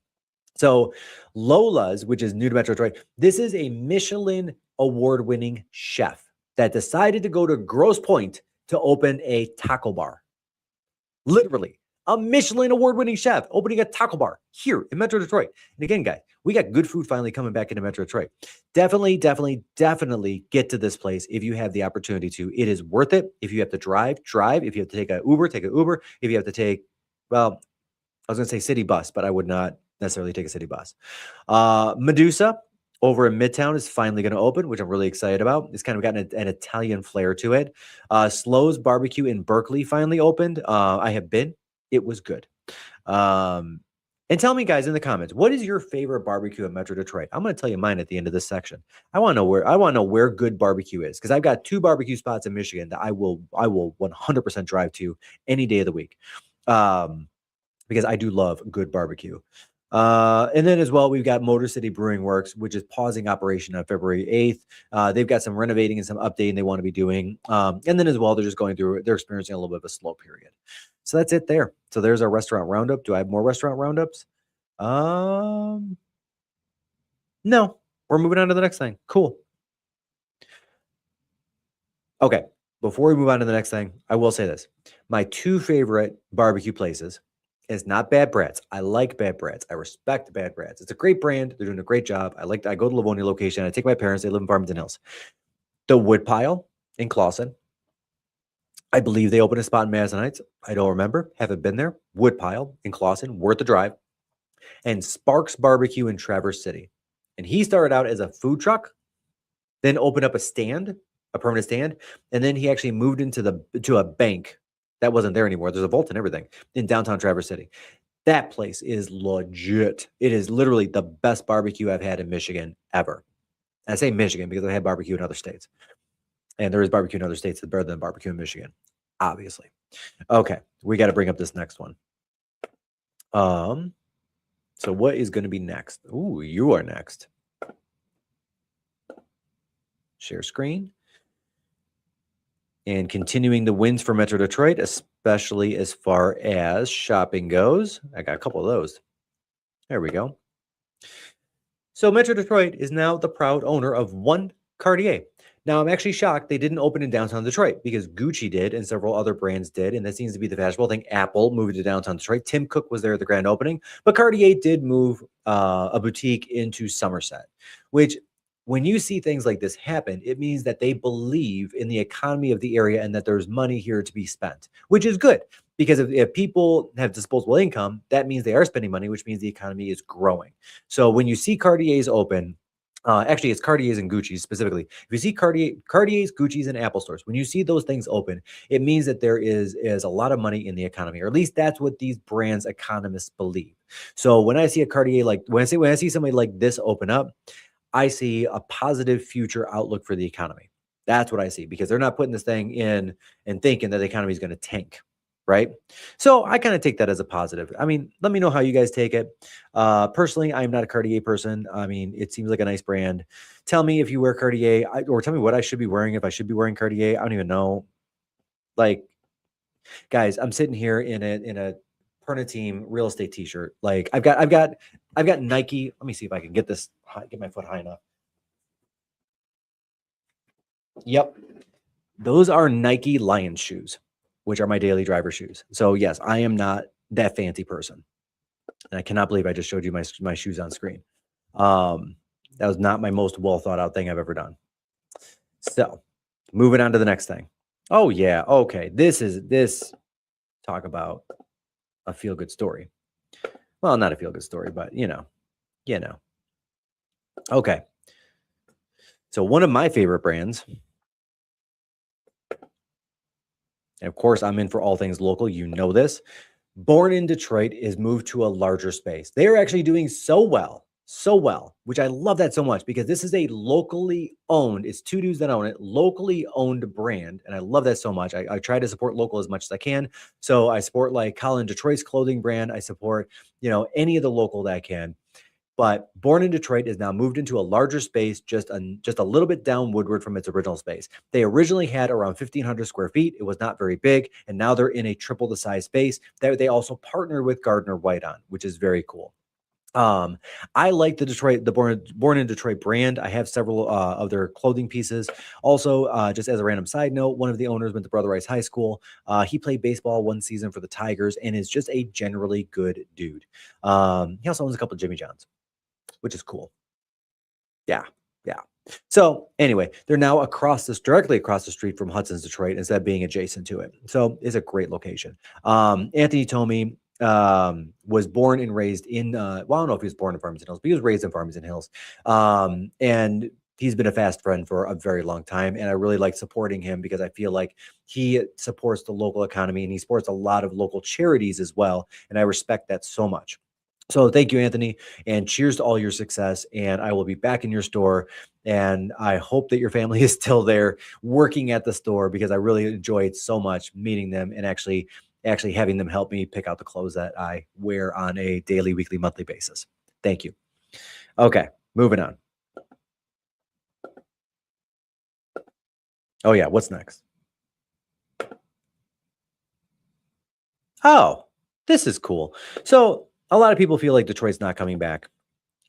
So Lola's, which is new to Metro Detroit, this is a Michelin award-winning chef that decided to go to Grosse Pointe to open a taco bar. Literally, a Michelin award-winning chef opening a taco bar here in Metro Detroit. And again, guys, we got good food finally coming back into Metro Detroit. Definitely get to this place if you have the opportunity to. It is worth it. If you have to drive. If you have to take an Uber, take an Uber. If you have to take, well, I was going to say city bus, but I would not necessarily take a city bus. Medusa over in Midtown is finally going to open, which I'm really excited about. It's kind of gotten an Italian flair to it. Slow's Barbecue in Berkeley finally opened. I have been. It was good. And tell me, guys, in the comments, what is your favorite barbecue in Metro Detroit? I'm going to tell you mine at the end of this section. I want to know where good barbecue is, because I've got 2 barbecue spots in Michigan that I will 100% drive to any day of the week. Because I do love good barbecue. And then as well, we've got Motor City Brewing Works, which is pausing operation on February 8th. They've got some renovating and some updating they want to be doing. And then as well, they're experiencing a little bit of a slow period. So that's it there. So there's our restaurant roundup. Do I have more restaurant roundups? No, we're moving on to the next thing. Cool. Okay. Before we move on to the next thing, I will say this. My 2 favorite barbecue places is not Bad Brad's. I like Bad Brad's. I respect Bad Brad's. It's a great brand. They're doing a great job. I go to Livonia location. I take my parents. They live in Farmington Hills. The Woodpile in Clawson. I believe they opened a spot in Madison Heights. I don't remember. Haven't been there. Woodpile in Clawson. Worth the drive. And Sparks Barbecue in Traverse City. And he started out as a food truck, then opened up a permanent stand, and then he actually moved to a bank that wasn't there anymore. There's a vault and everything in downtown Traverse City. That place is legit. It is literally the best barbecue I've had in Michigan ever. And I say Michigan because I had barbecue in other states. And there is barbecue in other states that's better than barbecue in Michigan, obviously. Okay, we got to bring up this next one. So what is going to be next? Ooh, you are next. Share screen. And continuing the wins for Metro Detroit, especially as far as shopping goes. I got a couple of those. There we go. So Metro Detroit is now the proud owner of one Cartier. Now, I'm actually shocked they didn't open in downtown Detroit because Gucci did and several other brands did, and that seems to be the fashionable thing. Apple moved to downtown Detroit. Tim Cook was there at the grand opening, but Cartier did move a boutique into Somerset, which when you see things like this happen, it means that they believe in the economy of the area and that there's money here to be spent, which is good. Because if people have disposable income, that means they are spending money, which means the economy is growing. So when you see Cartier's open, actually, it's Cartier's and Gucci's specifically. If you see Cartier's, Gucci's, and Apple stores, when you see those things open, it means that there is a lot of money in the economy, or at least that's what these brands economists believe. So when I see a Cartier, like when I see somebody like this open up, I see a positive future outlook for the economy. That's what I see, because they're not putting this thing in and thinking that the economy is going to tank. Right. So I kind of take that as a positive. I mean, let me know how you guys take it. Personally, I'm not a Cartier person. I mean, it seems like a nice brand. Tell me if you wear Cartier, or tell me what I should be wearing. If I should be wearing Cartier, I don't even know. Like, guys, I'm sitting here in a Perna real estate t-shirt. Like I've got Nike. Let me see if I can get my foot high enough. Yep. Those are Nike Lion shoes, which are my daily driver shoes. So yes, I am not that fancy person. And I cannot believe I just showed you my shoes on screen. That was not my most well thought out thing I've ever done. So moving on to the next thing. Oh yeah. Okay. This talk about a feel good story. Well, not a feel good story, but you know. Okay. So one of my favorite brands, and of course, I'm in for all things local. You know this. Born in Detroit is moved to a larger space. They are actually doing so well, which I love that so much, because this is a locally owned, it's two dudes that own it, locally owned brand. And I love that so much. I try to support local as much as I can. So I support like Colin Detroit's clothing brand. I support, any of the local that I can. But Born in Detroit is now moved into a larger space, just a little bit down Woodward from its original space. They originally had around 1,500 square feet. It was not very big, and now they're in a triple the size space that they also partnered with Gardner White on, which is very cool. I like the Born in Detroit brand. I have several of their clothing pieces. Also, just as a random side note, one of the owners went to Brother Rice High School. He played baseball one season for the Tigers and is just a generally good dude. He also owns a couple of Jimmy Johns, which is cool. Yeah. So anyway, they're now directly across the street from Hudson's Detroit instead of being adjacent to it. So it's a great location. Anthony Tomey was born and raised in, I don't know if he was born in Farmington Hills, but he was raised in Farmington Hills. And he's been a fast friend for a very long time. And I really like supporting him because I feel like he supports the local economy and he supports a lot of local charities as well. And I respect that so much. So thank you, Anthony, and cheers to all your success. And I will be back in your store. And I hope that your family is still there working at the store, because I really enjoyed so much meeting them and actually having them help me pick out the clothes that I wear on a daily, weekly, monthly basis. Thank you. Okay, moving on. Oh yeah, what's next? Oh, this is cool. So a lot of people feel like Detroit's not coming back.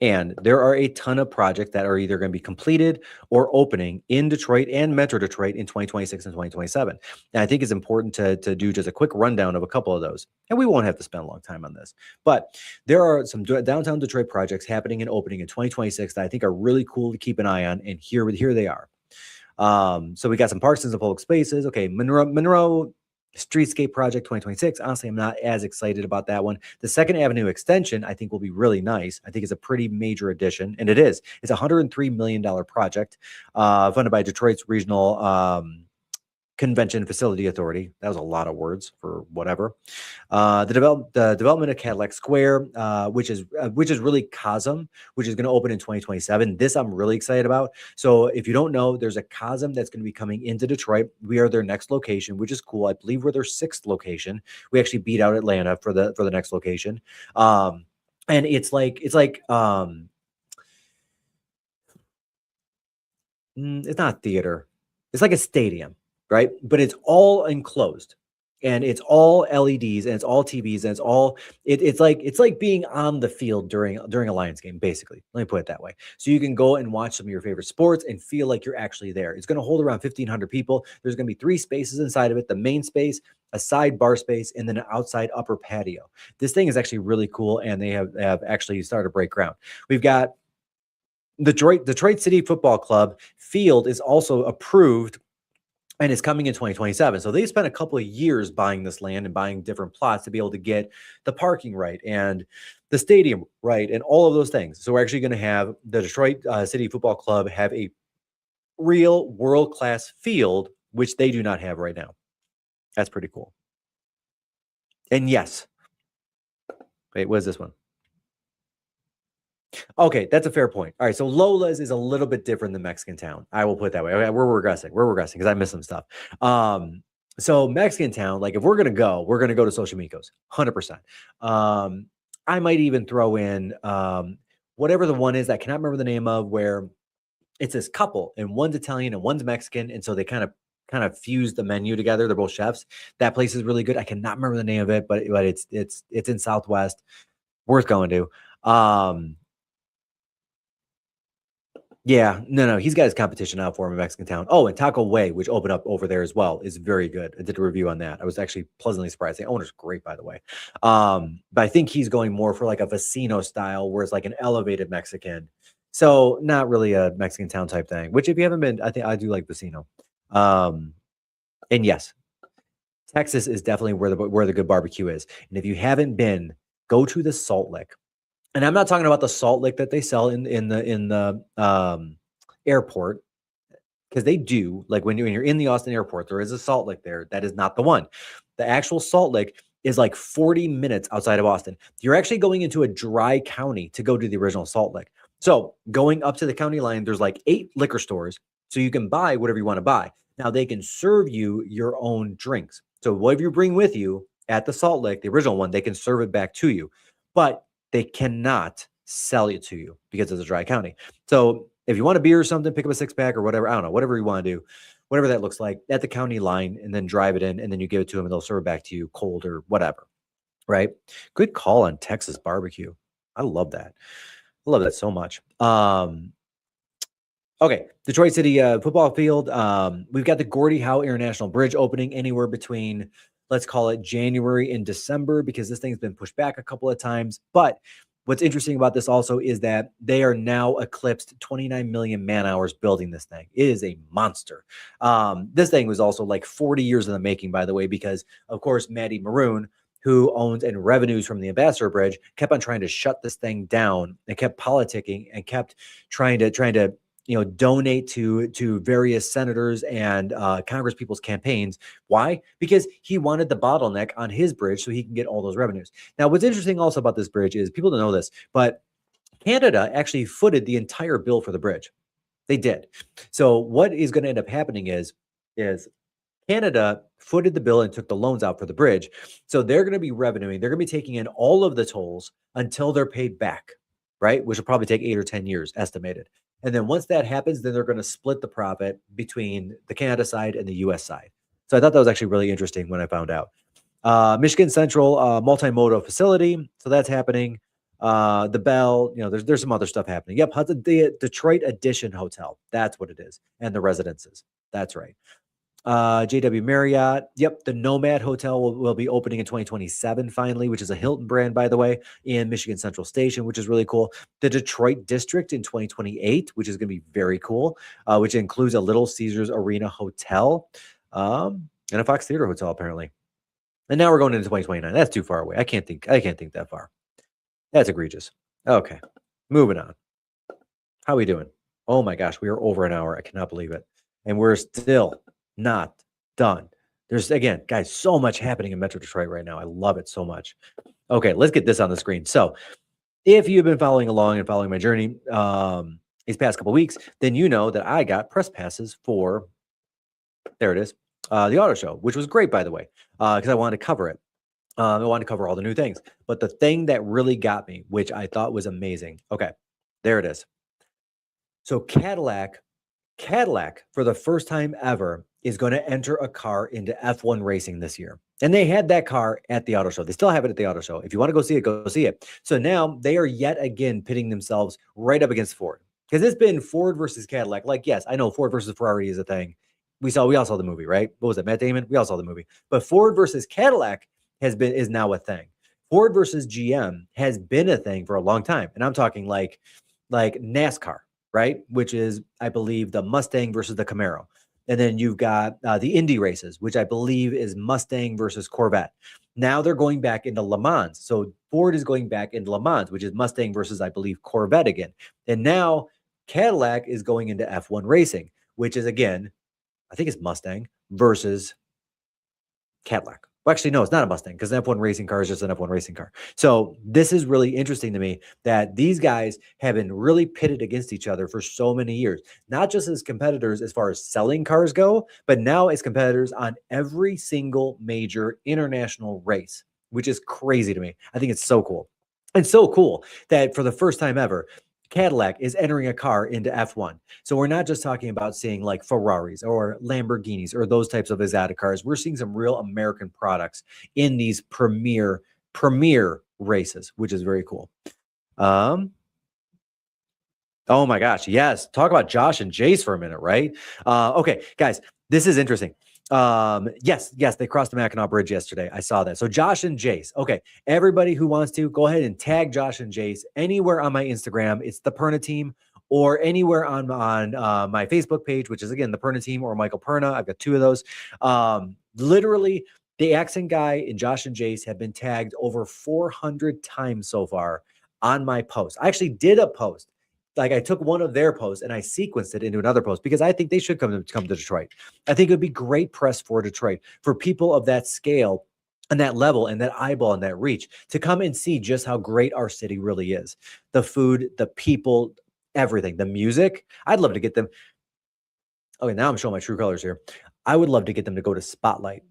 And there are a ton of projects that are either going to be completed or opening in Detroit and Metro Detroit in 2026 and 2027. And I think it's important to do just a quick rundown of a couple of those. And we won't have to spend a long time on this. But there are some downtown Detroit projects happening and opening in 2026 that I think are really cool to keep an eye on. And here they are. So we got some parks and some public spaces. Okay, Monroe Streetscape Project 2026. Honestly, I'm not as excited about that one. The Second Avenue extension, I think, will be really nice. I think it's a pretty major addition, and it is. It's a $103 million project funded by Detroit's regional Convention Facility Authority. That was a lot of words for whatever. The development of Cadillac Square, which is really Cosm, which is going to open in 2027. This I'm really excited about. So if you don't know, there's a Cosm that's going to be coming into Detroit. We are their next location, which is cool. I believe we're their 6th location. We actually beat out Atlanta for the next location. And it's like it's not a theater. It's like a stadium, right? But it's all enclosed, and it's all LEDs, and it's all TVs, and it's like being on the field during a Lions game, basically. Let me put it that way. So you can go and watch some of your favorite sports and feel like you're actually there. It's going to hold around 1,500 people. There's going to be 3 spaces inside of it: the main space, a side bar space, and then an outside upper patio. This thing is actually really cool, and they have actually started to break ground. We've got the Detroit City Football Club field is also approved and it's coming in 2027. So they spent a couple of years buying this land and buying different plots to be able to get the parking right and the stadium right and all of those things. So we're actually going to have the Detroit City Football Club have a real world-class field, which they do not have right now. That's pretty cool. And yes. Wait, what is this one? Okay, that's a fair point. All right, so Lola's is a little bit different than Mexican Town. I will put it that way. Okay, we're regressing because I missed some stuff. So Mexican Town, like if we're gonna go to Social Micos, 100%. I might even throw in whatever the one is that I cannot remember the name of, where it's this couple and one's Italian and one's Mexican, and so they kind of fuse the menu together. They're both chefs. That place is really good. I cannot remember the name of it, but it's in Southwest. Worth going to. Yeah, no, he's got his competition out for him in Mexican Town. Oh, and Taco Way, which opened up over there as well, is very good. I did a review on that. I was actually pleasantly surprised. The owner's great, by the way. But I think he's going more for like a Vecino style, where it's like an elevated Mexican. So not really a Mexican Town type thing, which if you haven't been, I think I do like Vecino. And yes, Texas is definitely where the good barbecue is. And if you haven't been, go to the Salt Lick. And I'm not talking about the salt lick that they sell in the airport, because they do. Like when you're in the Austin airport, there is a salt lick there. That is not the one. The actual Salt Lick is like 40 minutes outside of Austin. You're actually going into a dry county to go to the original Salt Lick. So going up to the county line, there's like 8 liquor stores, so you can buy whatever you want to buy. Now they can serve you your own drinks. So whatever you bring with you at the Salt Lick, the original one, they can serve it back to you. But they cannot sell it to you because it's a dry county. So if you want a beer or something, pick up a 6-pack or whatever. I don't know, whatever you want to do, whatever that looks like at the county line, and then drive it in, and then you give it to them and they'll serve it back to you cold or whatever. Right? Good call on Texas barbecue. I love that. I love that so much. Okay, Detroit City football field. We've got the Gordie Howe International Bridge opening anywhere between, let's call it January and December, because this thing's been pushed back a couple of times. But what's interesting about this also is that they are now eclipsed 29 million man hours building this thing. It is a monster. This thing was also like 40 years in the making, by the way, because of course, Maddie Maroon, who owns and revenues from the Ambassador Bridge, kept on trying to shut this thing down and kept politicking and kept trying to donate to various senators and Congress people's campaigns. Why? Because he wanted the bottleneck on his bridge so he can get all those revenues. Now, what's interesting also about this bridge is people don't know this, but Canada actually footed the entire bill for the bridge. They did. So what is going to end up happening is Canada footed the bill and took the loans out for the bridge. So they're going to be revenuing. They're going to be taking in all of the tolls until they're paid back, right? Which will probably take 8 or 10 years estimated. And then once that happens, then they're going to split the profit between the Canada side and the US side. So I thought that was actually really interesting when I found out. Michigan Central multimodal facility. So that's happening. The Bell, there's some other stuff happening. Yep. The Detroit Edition Hotel. That's what it is. And the residences. That's right. JW Marriott. Yep. The Nomad Hotel will be opening in 2027 finally, which is a Hilton brand, by the way, in Michigan Central Station, which is really cool. The Detroit District in 2028, which is going to be very cool, which includes a Little Caesars Arena Hotel and a Fox Theater Hotel, apparently. And now we're going into 2029. That's too far away. I can't think that far. That's egregious. Okay. Moving on. How are we doing? Oh my gosh, we are over an hour. I cannot believe it. And we're still not Done. There's, again, guys, so much happening in Metro Detroit right now. I love it so much. Okay, let's get this on the screen. So if you've been following along and following my journey these past couple weeks, then you know that I got press passes for, there it is, the auto show, which was great, by the way, because I wanted to cover it. I wanted to cover all the new things. But the thing that really got me, which I thought was amazing. Okay, there it is. So Cadillac, for the first time ever, is going to enter a car into F1 racing this year. And they had that car at the auto show. They still have it at the auto show. If you want to go see it, go see it. So now they are yet again pitting themselves right up against Ford. Because it's been Ford versus Cadillac. Like, yes, I know Ford versus Ferrari is a thing. We all saw the movie, right? What was it, Matt Damon? We all saw the movie. But Ford versus Cadillac is now a thing. Ford versus GM has been a thing for a long time. And I'm talking like NASCAR, right? Which is, I believe, the Mustang versus the Camaro. And then you've got the Indy races, which I believe is Mustang versus Corvette. Now they're going back into Le Mans. So Ford is going back into Le Mans, which is Mustang versus, I believe, Corvette again. And now Cadillac is going into F1 racing, which is, again, I think it's Mustang versus Cadillac. Well, actually, no, it's not a Mustang because an F1 racing car is just an F1 racing car. So this is really interesting to me that these guys have been really pitted against each other for so many years, not just as competitors as far as selling cars go, but now as competitors on every single major international race, which is crazy to me. I think it's so cool. And so cool that for the first time ever, Cadillac is entering a car into F1. So we're not just talking about seeing like Ferraris or Lamborghinis or those types of exotic cars. We're seeing some real American products in these premier races, which is very cool. Oh my gosh. Yes. Talk about Josh and Jace for a minute, right? Okay, guys, this is interesting. Yes, they crossed the Mackinac Bridge yesterday. I saw that. So Josh and Jace. Okay, everybody who wants to, go ahead and tag Josh and Jace anywhere on my Instagram. It's the Perna Team, or anywhere on my Facebook page, which is, again, the Perna Team or Michael Perna. I've got two of those. Literally, the accent guy and Josh and Jace have been tagged over 400 times so far on my post. I actually did a post. Like, I took one of their posts and I sequenced it into another post because I think they should come to Detroit. I think it would be great press for Detroit, for people of that scale and that level and that eyeball and that reach to come and see just how great our city really is. The food, the people, everything, the music. I'd love to get them. Okay, now I'm showing my true colors here. I would love to get them to go to Spotlight.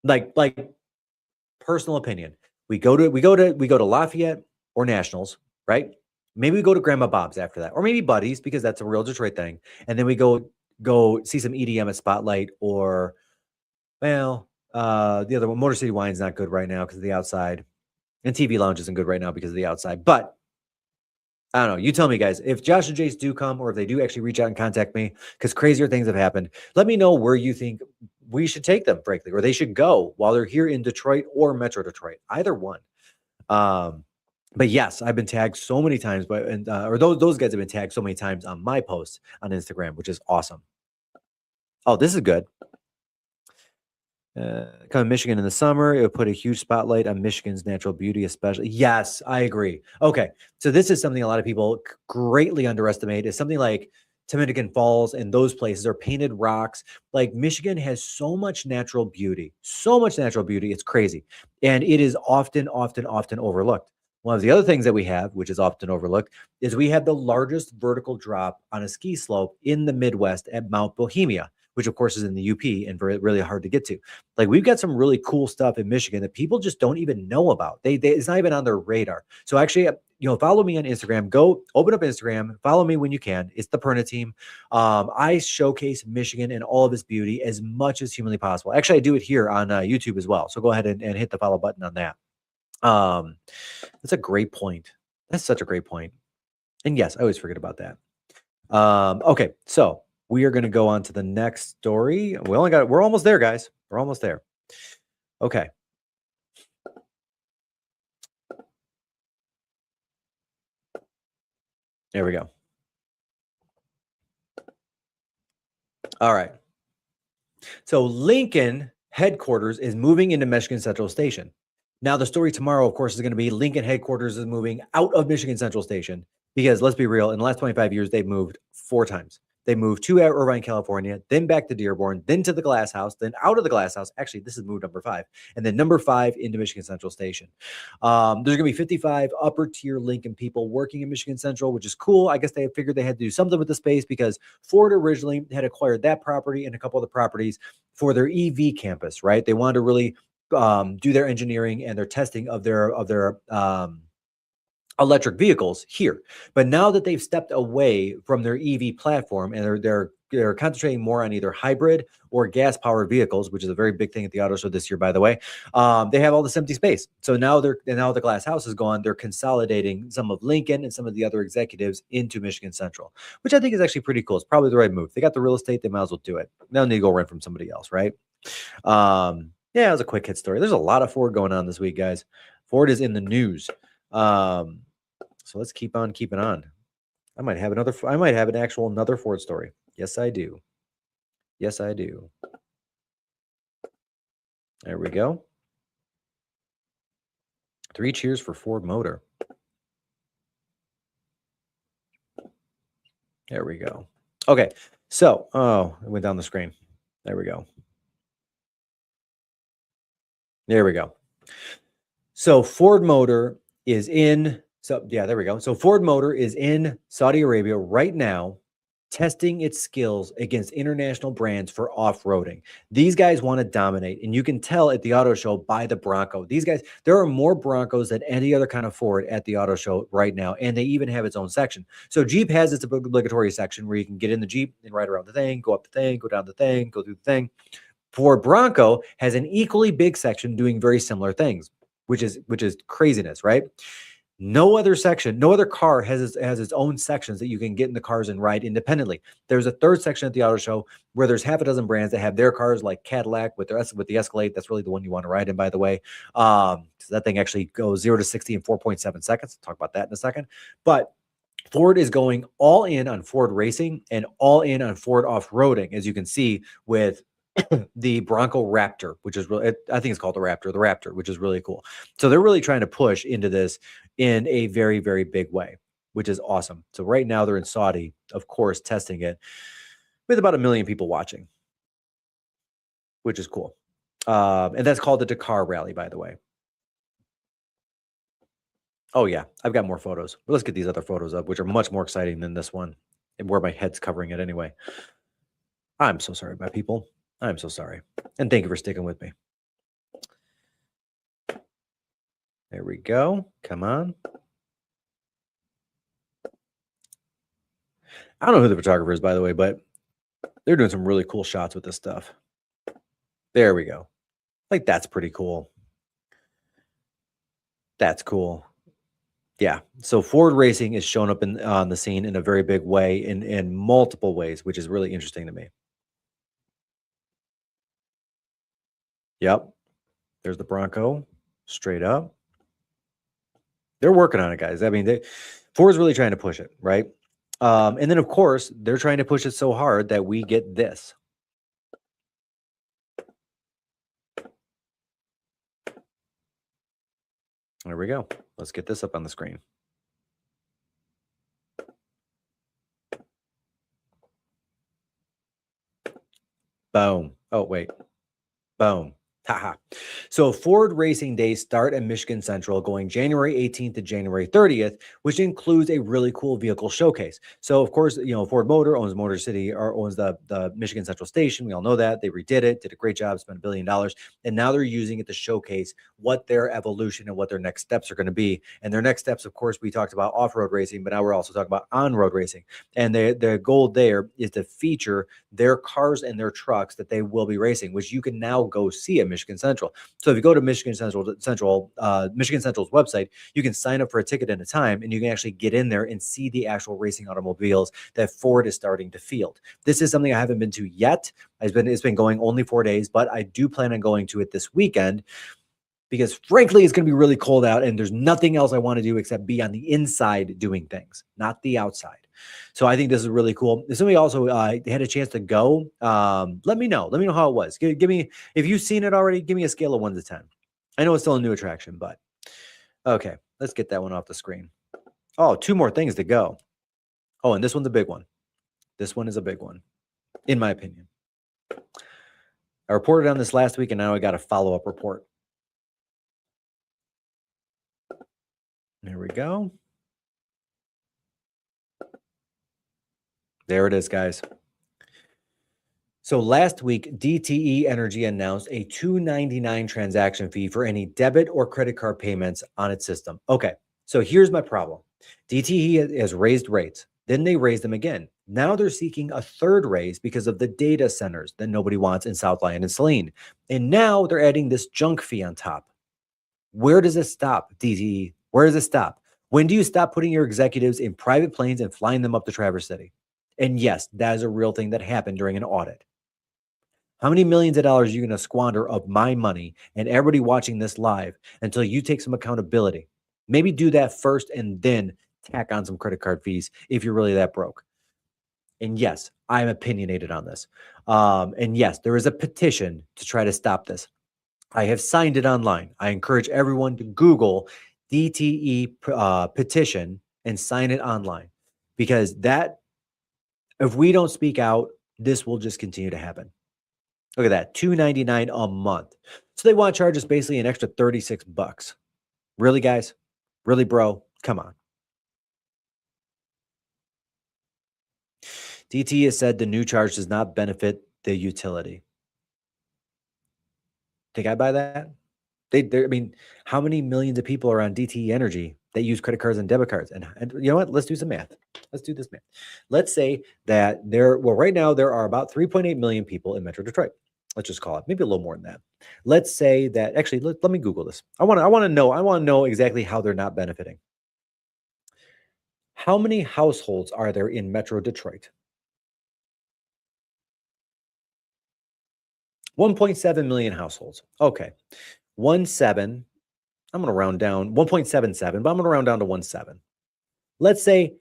Like personal opinion. We go to Lafayette or Nationals, right? Maybe we go to Grandma Bob's after that, or maybe Buddy's, because that's a real Detroit thing. And then we go see some EDM at Spotlight, or, well, the other one, Motor City Wine's not good right now because of the outside, and TV Lounge isn't good right now because of the outside. But I don't know. You tell me, guys, if Josh and Jace do come, or if they do actually reach out and contact me, because crazier things have happened, let me know where you think we should take them, frankly, or they should go while they're here in Detroit or Metro Detroit, either one. But yes, I've been tagged so many times, or those guys have been tagged so many times on my posts on Instagram, which is awesome. Oh, this is good. Come to Michigan in the summer, it would put a huge spotlight on Michigan's natural beauty, especially. Yes, I agree. Okay, so this is something a lot of people greatly underestimate. Is something like Dominican Falls and those places are painted rocks. Like, Michigan has so much natural beauty. It's crazy, and it is often overlooked. One of the other things that we have, which is often overlooked, is we have the largest vertical drop on a ski slope in the Midwest at Mount Bohemia, which of course is in the UP and really hard to get to. Like, we've got some really cool stuff in Michigan that people just don't even know about. It's not even on their radar. So actually, follow me on Instagram. Go open up Instagram. Follow me when you can. It's the Perna Team. I showcase Michigan and all of its beauty as much as humanly possible. Actually, I do it here on YouTube as well. So go ahead and hit the follow button on that. That's a great point. That's such a great point. And yes, I always forget about that. Okay, so we are going to go on to the next story. We're almost there, guys. We're almost there. Okay. There we go. All right. So Lincoln headquarters is moving into Michigan Central Station. Now, the story tomorrow, of course, is going to be Lincoln headquarters is moving out of Michigan Central Station, because let's be real, in the last 25 years, they've moved 4 times. They moved to Irvine, California, then back to Dearborn, then to the Glass House, then out of the Glass House. Actually, this is move number 5, and then number 5 into Michigan Central Station. There's going to be 55 upper tier Lincoln people working in Michigan Central, which is cool. I guess they figured they had to do something with the space because Ford originally had acquired that property and a couple of the properties for their EV campus, right? They wanted to really do their engineering and their testing of their electric vehicles here. But now that they've stepped away from their EV platform and they're concentrating more on either hybrid or gas powered vehicles, which is a very big thing at the auto show this year, by the way. They have all this empty space. So now the Glass House is gone. They're consolidating some of Lincoln and some of the other executives into Michigan Central, which I think is actually pretty cool. It's probably the right move. They got the real estate. They might as well do it. They don't need to go rent from somebody else, right? Yeah, it was a quick hit story. There's a lot of Ford going on this week, guys. Ford is in the news. So let's keep on keeping on. I might have another Ford story. Yes, I do. Yes, I do. There we go. 3 cheers for Ford Motor. There we go. Okay. So, it went down the screen. There we go. There we go. So Ford Motor is in, there we go. So Ford Motor is in Saudi Arabia right now, testing its skills against international brands for off-roading. These guys want to dominate, and you can tell at the auto show by the Bronco. These guys, there are more Broncos than any other kind of Ford at the auto show right now, and they even have its own section. So Jeep has its obligatory section where you can get in the Jeep and ride around the thing, go up the thing, go down the thing, go through the thing. Ford Bronco has an equally big section doing very similar things, which is craziness, right? No other section, no other car has its own sections that you can get in the cars and ride independently. There's a third section at the auto show where there's half a dozen brands that have their cars, like Cadillac with the Escalade. That's really the one you want to ride in, by the way. So that thing actually goes 0 to 60 in 4.7 seconds. I'll talk about that in a second. But Ford is going all in on Ford racing and all in on Ford off-roading, as you can see with the Bronco Raptor, which is really, I think it's called the Raptor, which is really cool. So they're really trying to push into this in a very, very big way, which is awesome. So right now they're in Saudi, of course, testing it with about 1 million people watching, which is cool. And that's called the Dakar Rally, by the way. Oh yeah, I've got more photos. But let's get these other photos up, which are much more exciting than this one, and where my head's covering it anyway. I'm so sorry, my people. I'm so sorry. And thank you for sticking with me. There we go. Come on. I don't know who the photographer is, by the way, but they're doing some really cool shots with this stuff. There we go. Like, that's pretty cool. That's cool. Yeah. So Ford Racing is showing up on the scene in a very big way, in multiple ways, which is really interesting to me. Yep. There's the Bronco, straight up. They're working on it, guys. I mean, Ford's really trying to push it, right? And then, of course, they're trying to push it so hard that we get this. There we go. Let's get this up on the screen. Boom. Oh, wait. Boom. Haha. So Ford Racing Days start at Michigan Central going January 18th to January 30th, which includes a really cool vehicle showcase. So, of course, Ford Motor owns Motor City, or owns the Michigan Central Station. We all know that. They redid it, did a great job, spent $1 billion. And now they're using it to showcase what their evolution and what their next steps are going to be. And their next steps, of course, we talked about off-road racing, but now we're also talking about on-road racing. And their goal there is to feature their cars and their trucks that they will be racing, which you can now go see at Michigan Central. So if you go to Michigan Central's website, you can sign up for a ticket at a time, and you can actually get in there and see the actual racing automobiles that Ford is starting to field. This is something I haven't been to yet. It's been going only 4 days, but I do plan on going to it this weekend, because frankly, it's going to be really cold out, and there's nothing else I want to do except be on the inside doing things, not the outside. So I think this is really cool. If somebody also had a chance to go, let me know. Let me know how it was. Give me, if you've seen it already, give me a scale of 1 to 10. I know it's still a new attraction, but okay, let's get that one off the screen. Oh, 2 more things to go. Oh, and this one's a big one. This one is a big one, in my opinion. I reported on this last week, and now I got a follow-up report. There we go. There it is, guys. So last week, DTE Energy announced a $2.99 transaction fee for any debit or credit card payments on its system. Okay, so here's my problem. DTE has raised rates. Then they raised them again. Now they're seeking a third raise because of the data centers that nobody wants in South Lyon and Saline. And now they're adding this junk fee on top. Where does it stop, DTE? Where does it stop? When do you stop putting your executives in private planes and flying them up to Traverse City? And yes, that is a real thing that happened during an audit. How many millions of dollars are you going to squander of my money and everybody watching this live until you take some accountability? Maybe do that first and then tack on some credit card fees if you're really that broke. And yes, I'm opinionated on this. And yes, there is a petition to try to stop this. I have signed it online. I encourage everyone to Google DTE petition and sign it online, because that, if we don't speak out, this will just continue to happen. Look at that, $2.99 a month. So they want to charge us basically an extra $36. Really, guys? Really, bro? Come on. DTE has said the new charge does not benefit the utility. Think I buy that? I mean, how many millions of people are on DTE Energy that use credit cards and debit cards? And you know what? Let's do some math. Let's do this math. Let's say that right now there are about 3.8 million people in Metro Detroit. Let's just call it, maybe a little more than that. Let's say that, actually, let me Google this. I want to know exactly how they're not benefiting. How many households are there in Metro Detroit? 1.7 million households. Okay. 1.7. I'm going to round down 1.77, but I'm going to round down to 1.7. Let's say,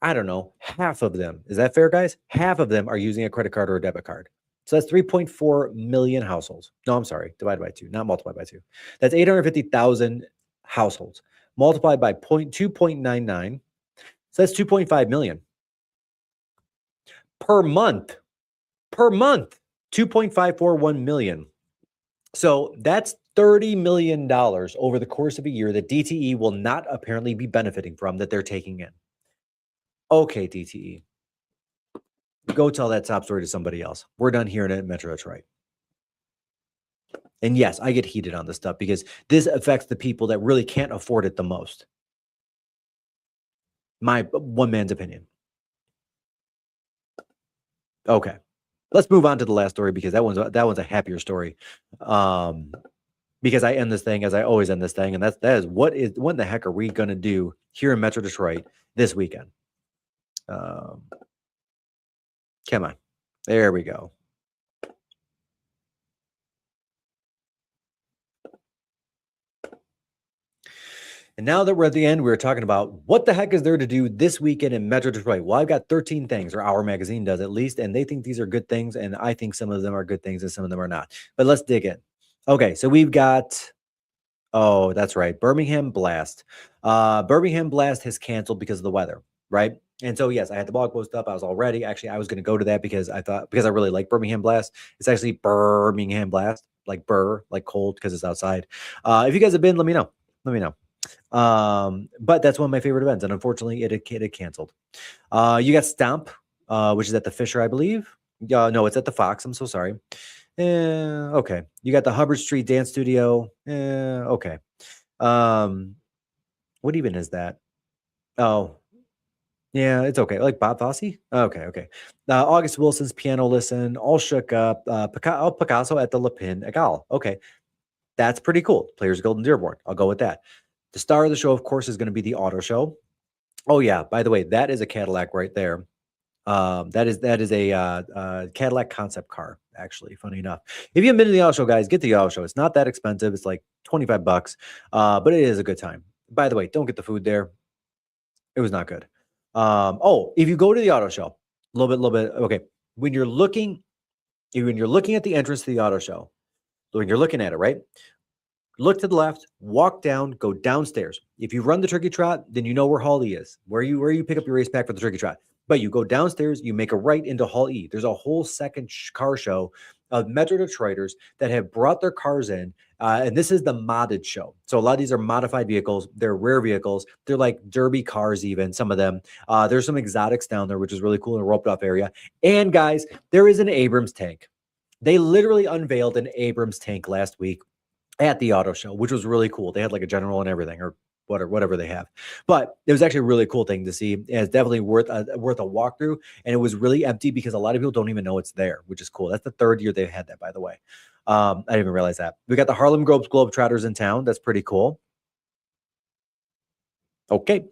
I don't know, half of them. Is that fair, guys? Half of them are using a credit card or a debit card. So that's 3.4 million households. No, I'm sorry. Divided by 2, not multiplied by 2. That's 850,000 households. Multiplied by 2.99. So that's 2.5 million. Per month. Per month. 2.541 million. So that's $30 million over the course of a year that DTE will not apparently be benefiting from, that they're taking in. Okay, DTE. Go tell that top story to somebody else. We're done hearing it in Metro Detroit. And yes, I get heated on this stuff because this affects the people that really can't afford it the most. My one man's opinion. Okay. Let's move on to the last story, because that one's a happier story. Because I end this thing as I always end this thing, and that is what the heck are we going to do here in Metro Detroit this weekend? Come on. There we go. And now that we're at the end, we're talking about what the heck is there to do this weekend in Metro Detroit. Well, I've got 13 things, or Our Magazine does at least, and they think these are good things, and I think some of them are good things and some of them are not. But let's dig in. Okay, so we've got, oh, that's right, Birmingham Blast. Birmingham Blast has canceled because of the weather, right? And so, yes, I had the blog post up. I was all ready. Actually, I was going to go to that because I really like Birmingham Blast. It's actually Birmingham Blast, like burr, like cold, because it's outside. If you guys have been, let me know. Let me know. But that's one of my favorite events, and unfortunately it had canceled. You got Stomp, which is at the Fisher, I believe. No, it's at the Fox. I'm so sorry. Okay. You got the Hubbard Street Dance Studio. Okay. What even is that? Oh, yeah, it's okay. Like Bob Fosse? Okay. August Wilson's Piano Listen, All Shook Up, Picasso at the Le Pin Egal. Okay. That's pretty cool. Players Golden Dearborn. I'll go with that. The star of the show, of course, is going to be the auto show. Oh, yeah. By the way, that is a Cadillac right there. That is a Cadillac concept car, actually, funny enough. If you haven't been to the auto show, guys, get to the auto show. It's not that expensive. It's like $25, but it is a good time. By the way, don't get the food there. It was not good. If you go to the auto show, a little bit. Okay. When you're looking at the entrance to the auto show, when you're looking at it, right? Look to the left, walk down, go downstairs. If you run the turkey trot, then you know where Holly is, where you pick up your race pack for the turkey trot. But you go downstairs, you make a right into Hall E. There's a whole second car show of Metro Detroiters that have brought their cars in. And this is the modded show. So a lot of these are modified vehicles. They're rare vehicles. They're like derby cars, even some of them. There's some exotics down there, which is really cool in a roped off area. And guys, there is an Abrams tank. They literally unveiled an Abrams tank last week at the auto show, which was really cool. They had like a general and everything, or whatever they have. But it was actually a really cool thing to see. It's definitely worth a walkthrough. And it was really empty because a lot of people don't even know it's there, which is cool. That's the third year they've had that, by the way. I didn't even realize that. We got the Harlem Globetrotters in town. That's pretty cool. Okay.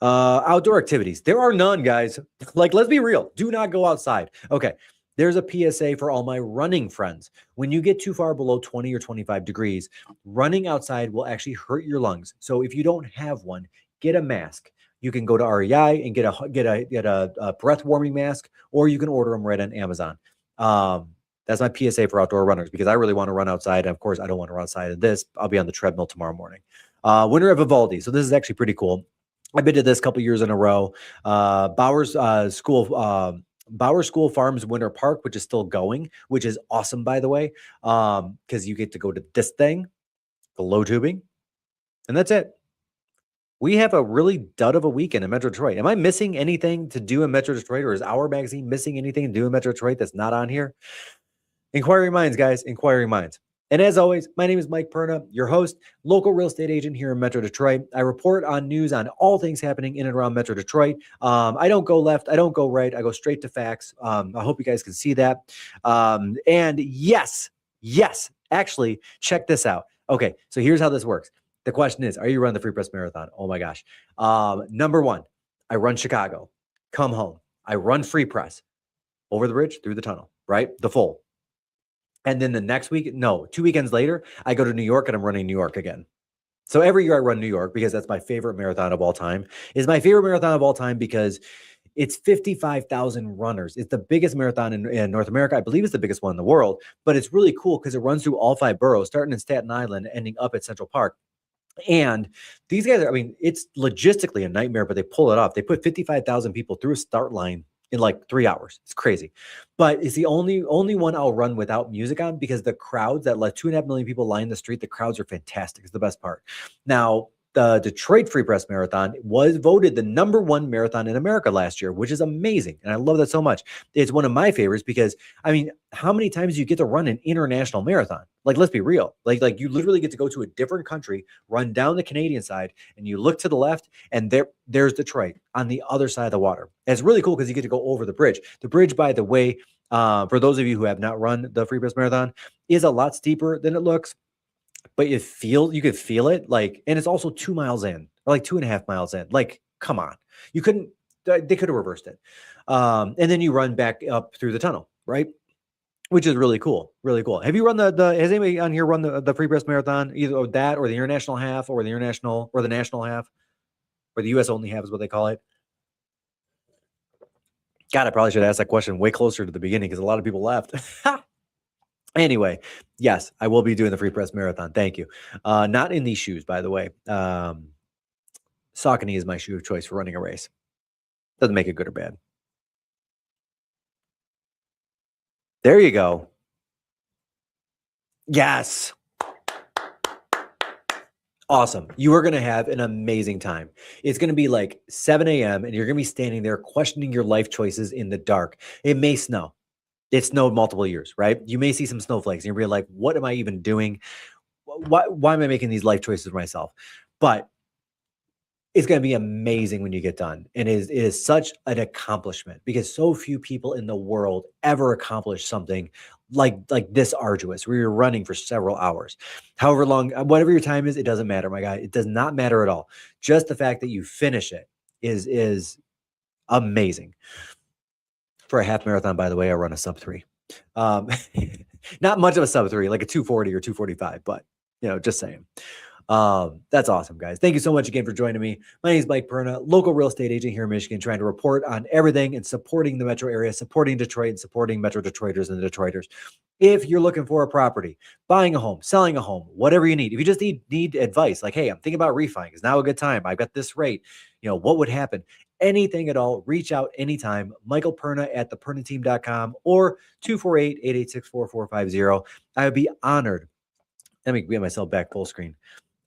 Outdoor activities. There are none, guys. Like, let's be real. Do not go outside. Okay. There's a PSA for all my running friends. When you get too far below 20 or 25 degrees, running outside will actually hurt your lungs. So if you don't have one, get a mask. You can go to REI and get a breath warming mask, or you can order them right on Amazon. That's my PSA for outdoor runners, because I really want to run outside. And of course, I don't want to run outside of this. I'll be on the treadmill tomorrow morning. Winter of Vivaldi. So this is actually pretty cool. I've been to this a couple years in a row. Bowers School Farms Winter Park, which is still going, which is awesome, by the way, because you get to go to this thing, the low tubing, and that's it. We have a really dud of a weekend in Metro Detroit. Am I missing anything to do in Metro Detroit, or is our magazine missing anything to do in Metro Detroit that's not on here? Inquiring minds, guys, inquiring minds. And as always, my name is Mike Perna, your host, local real estate agent here in Metro Detroit. I report on news on all things happening in and around Metro Detroit. I don't go left. I don't go right. I go straight to facts. I hope you guys can see that. And yes, actually, check this out. Okay, so here's how this works. The question is, are you running the Free Press Marathon? Oh my gosh. Number one, I run Chicago, come home. I run Free Press over the bridge, through the tunnel, right? The full. And then the next week, 2 weekends later, I go to New York and I'm running New York again. So every year I run New York because that's my favorite marathon of all time. It's my favorite marathon of all time because it's 55,000 runners. It's the biggest marathon in North America. I believe it's the biggest one in the world, but it's really cool because it runs through all 5 boroughs, starting in Staten Island, ending up at Central Park. And these guys are, it's logistically a nightmare, but they pull it off. They put 55,000 people through a start line in like 3 hours. It's crazy. But it's the only one I'll run without music on, because the crowds, that like 2.5 million people line the street, the crowds are fantastic. It's the best part. Now, the Detroit Free Press Marathon was voted the #1 marathon in America last year, which is amazing. And I love that so much. It's one of my favorites because, how many times do you get to run an international marathon? Like, let's be real. Like you literally get to go to a different country, run down the Canadian side, and you look to the left, and there's Detroit on the other side of the water. And it's really cool because you get to go over the bridge. The bridge, by the way, for those of you who have not run the Free Press Marathon, is a lot steeper than it looks. But you could feel it, and it's also 2 miles in, or like 2.5 miles in. Like, come on, they could have reversed it. And then you run back up through the tunnel, right? Which is really cool, really cool. Have you run has anybody on here run the Free Press Marathon, either that or the international half, or the national half, or the US only half is what they call it? God, I probably should ask that question way closer to the beginning because a lot of people left. Anyway, yes, I will be doing the Free Press Marathon. Thank you. Not in these shoes, by the way. Saucony is my shoe of choice for running a race. Doesn't make it good or bad. There you go. Yes. Awesome. You are going to have an amazing time. It's going to be like 7 a.m. and you're going to be standing there questioning your life choices in the dark. It may snow. It snowed multiple years, right? You may see some snowflakes and you'll be like, what am I even doing? Why am I making these life choices for myself? But it's going to be amazing when you get done. And it is such an accomplishment because so few people in the world ever accomplish something like this arduous, where you're running for several hours. However long, whatever your time is, it doesn't matter, my guy. It does not matter at all. Just the fact that you finish it is amazing. For a half marathon, by the way, I run a sub-3. Not much of a sub-3, like a 240 or 245, but just saying. That's awesome, guys. Thank you so much again for joining me. My name is Mike Perna, local real estate agent here in Michigan, trying to report on everything and supporting the metro area, supporting Detroit, and supporting Metro Detroiters and the Detroiters. If you're looking for a property, buying a home, selling a home, whatever you need, if you just need advice, like, hey, I'm thinking about refining, is now a good time? I've got this rate, what would happen? anything at all, reach out anytime. Michael Perna at thepernateam.com or 248-886-4450. I would be honored. Let me get myself back full screen.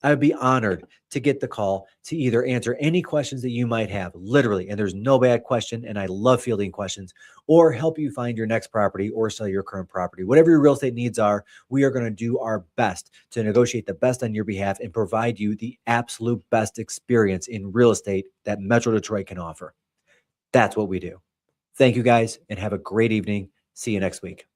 I would be honored to get the call to either answer any questions that you might have, literally, and there's no bad question, and I love fielding questions, or help you find your next property or sell your current property. Whatever your real estate needs are, we are going to do our best to negotiate the best on your behalf and provide you the absolute best experience in real estate that Metro Detroit can offer. That's what we do. Thank you guys, and have a great evening. See you next week.